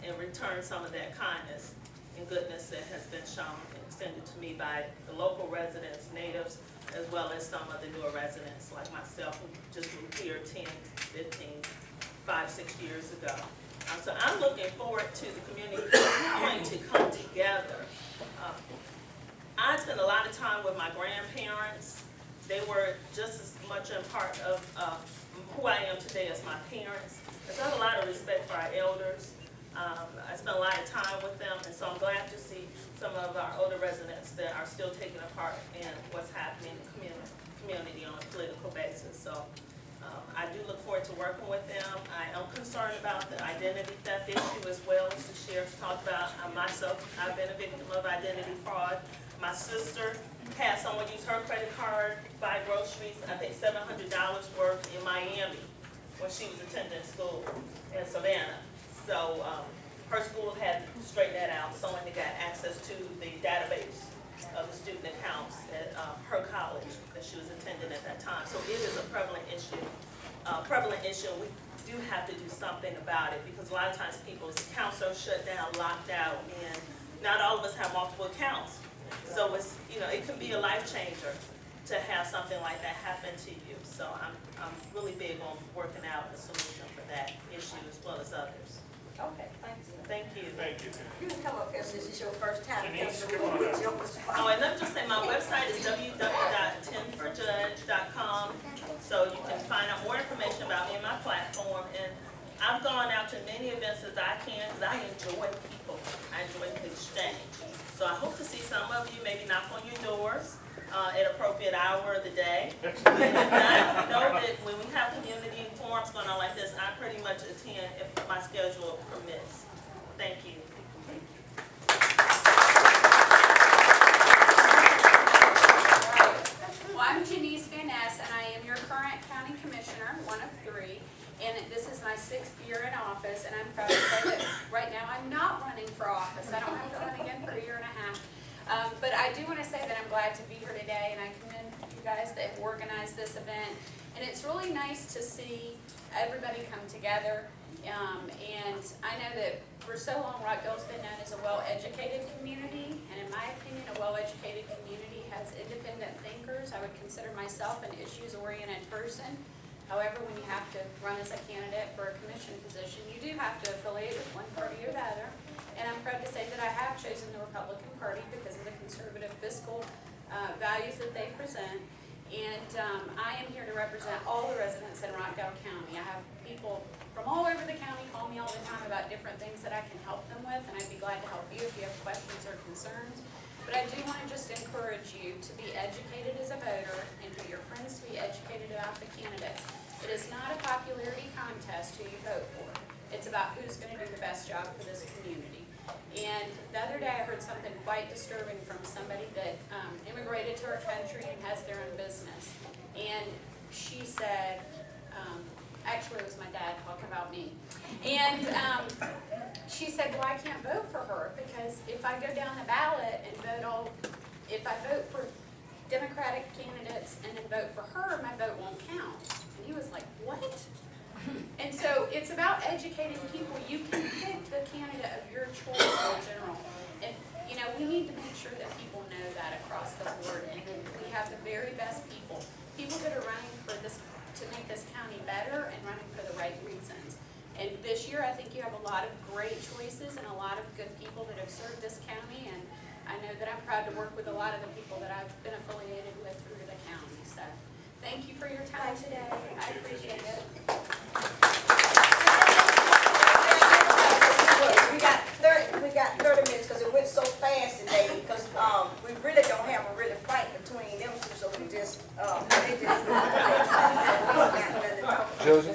and return some of that kindness and goodness that has been shown and extended to me by the local residents, natives, as well as some of the newer residents like myself who just moved here 10, 15, 5, 6 years ago. So I'm looking forward to the community going to come together. I spent a lot of time with my grandparents. They were just as much a part of who I am today as my parents. So I have a lot of respect for our elders. I spent a lot of time with them, and so I'm glad to see some of our older residents that are still taking a part in what's happening in the community on a political basis. So I do look forward to working with them. I am concerned about the identity theft issue as well, as the sheriff talked about. Myself, I've been a victim of identity fraud. My sister had someone use her credit card, buy groceries, I think $700 worth in Miami when she was attending school in Savannah. So her school had to straighten that out. Someone that got access to the database of the student accounts at her college that she was attending at that time. So it is a prevalent issue. We do have to do something about it, because a lot of times people's accounts are shut down, locked out, and not all of us have multiple accounts. So it's, it can be a life changer to have something like that happen to you. So I'm really big on working out a solution for that issue as well as others. Okay, thanks. Thank you. Thank you. You can come up here since it's your first time. Denise, Because come on we up. get you on the spot. Oh, and let me just say, my website is www.10forjudge.com, so you can find out more information about me and my platform. And I've gone out to many events as I can, because I enjoy people. I enjoy the exchange. So I hope to see some of you, maybe knock on your doors at appropriate hour of the day. And I know that when we have community forums going on like this, I pretty much attend if my schedule permits. Thank you. Well, I'm Janice Van Ness, and I am your current county commissioner, one of 3. And this office, and I'm proud to say that right now I'm not running for office. I don't have to run again for a year and a half. But I do want to say that I'm glad to be here today, and I commend you guys that have organized this event. And it's really nice to see everybody come together. And I know that for so long, Rockdale's been known as a well-educated community, and in my opinion, a well-educated community has independent thinkers. I would consider myself an issues-oriented person. However, when you have to run as a candidate for a commission position, you do have to affiliate with one party or the other. And I'm proud to say that I have chosen the Republican Party because of the conservative fiscal values that they present. And I am here to represent all the residents in Rockdale County. I have people from all over the county call me all the time about different things that I can help them with, and I'd be glad to help you if you have questions or concerns. But I do want to just encourage you to be educated as a voter and for your friends to be educated about the candidates. It is not a popularity contest who you vote for. It's about who's going to do the best job for this community. And the other day I heard something quite disturbing from somebody that immigrated to our country and has their own business. And she said, actually it was my dad talking about me. And she said, well, I can't vote for her because if I go down the ballot and if I vote for Democratic candidates and then vote for her, my vote won't count. And he was like, what? And so it's about educating people. You can pick the candidate of your choice in general. And, you know, we need to make sure that people know that across the board. And then we have the very best people. People that are running for this, to make this county better and running for the right reasons. And this year, I think you have a lot of great choices and a lot of good people that have served this county. And I know that I'm proud to work with a lot of the people that I've been affiliated with through the county. So thank you for your time today. I appreciate it. We got 30 minutes because it went so fast today because we really don't have a really fight between them two, so we just, Josie,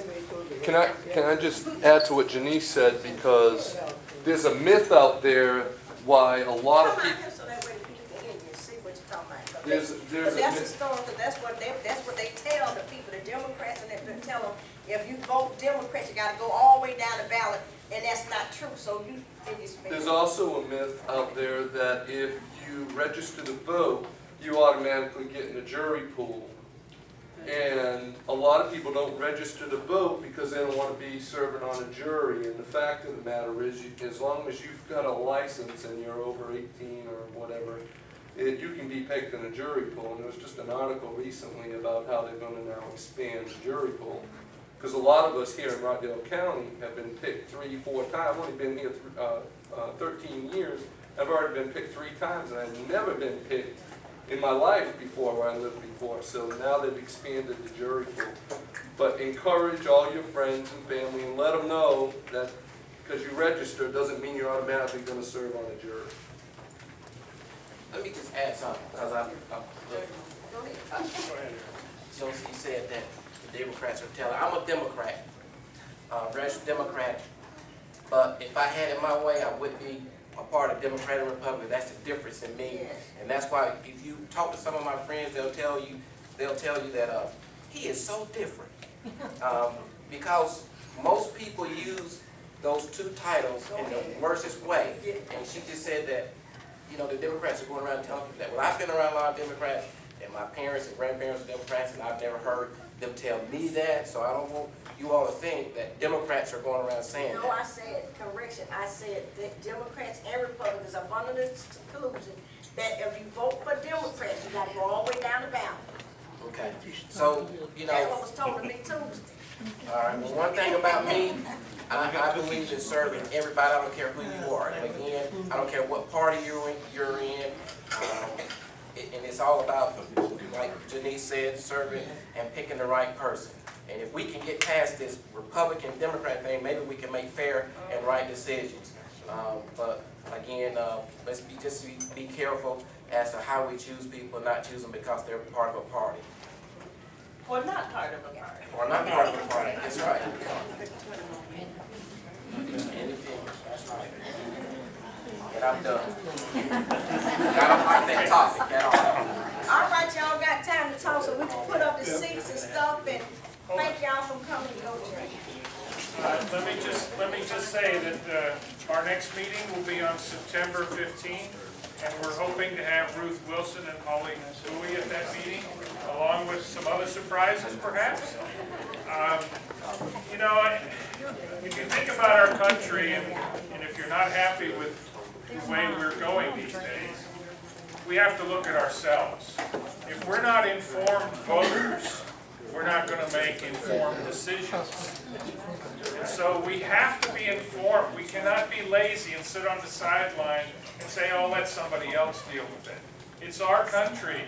can I just add to what Janice said, because there's a myth out there why a lot of people. So that way people can hear you, see what you're talking about. There's a That's myth. historical, that's what they tell the people, the Democrats, and they tell them, if you vote Democrats, you gotta go all the way down the ballot, and that's not true, so you think it's fair. There's also a myth out there that if you register to vote, you automatically get in the jury pool. And a lot of people don't register to vote because they don't want to be serving on a jury. And the fact of the matter is, as long as you've got a license and you're over 18 or whatever, you can be picked in a jury pool. And there was just an article recently about how they're going to now expand the jury pool. Because a lot of us here in Rockdale County have been picked 3, 4 times. I've only been here 13 years. I've already been picked 3 times, and I've never been picked in my life before where I lived before. So now they've expanded the jury pool. But encourage all your friends and family and let them know that because you register doesn't mean you're automatically going to serve on a jury. Let me just add something, because Josie said that the Democrats are telling. I'm a Democrat, registered Democrat, but if I had it my way, I would be a part of Democrat and Republican. That's the difference in me, and that's why if you talk to some of my friends, they'll tell you that he is so different, because most people use those 2 titles in the worstest way. And she just said that, you know, the Democrats are going around telling people that. Well, I've been around a lot of Democrats, and my parents and grandparents are Democrats, and I've never heard them tell me that, so I don't want you all to think that Democrats are going around saying that. No, I said, correction, I said that Democrats and Republicans are under the conclusion that if you vote for Democrats, you gotta go all the way down the ballot. Okay, so, you know. That's what was told to me Tuesday. All right, well, one thing about me, I believe in serving everybody. I don't care who you are. And again, I don't care what party you're in. And it's all about, like Janice said, serving and picking the right person. And if we can get past this Republican-Democrat thing, maybe we can make fair and right decisions. But again, let's be careful as to how we choose people, not choose them because they're part of a party. Or not part of a party. Or not part of a party, that's right. And I'm done. I don't like that topic at all. All right, y'all got time to talk, so we can put up the seats and stuff, and thank y'all for coming to go to. Let me just say that our next meeting will be on September 15th, and we're hoping to have Ruth Wilson and Holly Bowie at that meeting, along with some other surprises perhaps. You know, when you think about our country, and if you're not happy with the way we're going these days, we have to look at ourselves. If we're not informed voters, we're not going to make informed decisions. And so we have to be informed. We cannot be lazy and sit on the sideline and say, oh, let somebody else deal with it. It's our country.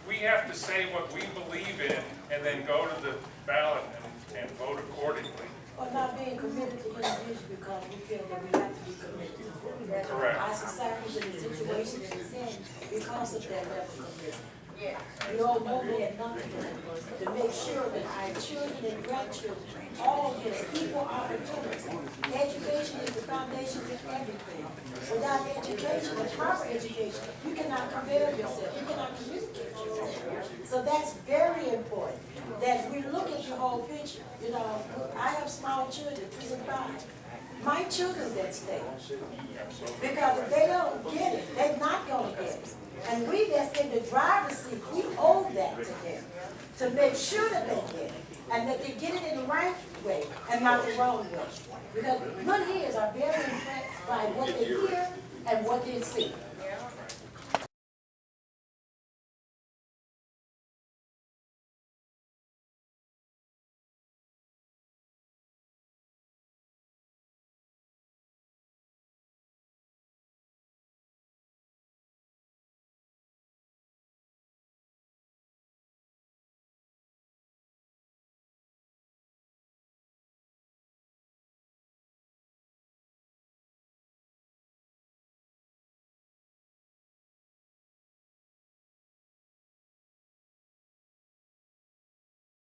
We have to say what we believe in and then go to the ballot and vote accordingly. Or not being committed to issues because we feel that we have to be committed. That Correct. our society is in the situation that it's in because of that level of commitment. We all know we had nothing to make sure that our children and grandchildren all get equal opportunity. Education is the foundation to everything. Without education, and proper education, you cannot compare yourself, you cannot communicate yourself. So that's very important, that we look at the whole picture. You know, I have small children, 3 and 5. My children's at stake. Because if they don't get it, they're not gonna get it. And we that's in the driver's seat, we owe that to them, to make sure that they get it, and that they get it in the right way and not the wrong way. Because good ears are very impressed by what they hear and what they see.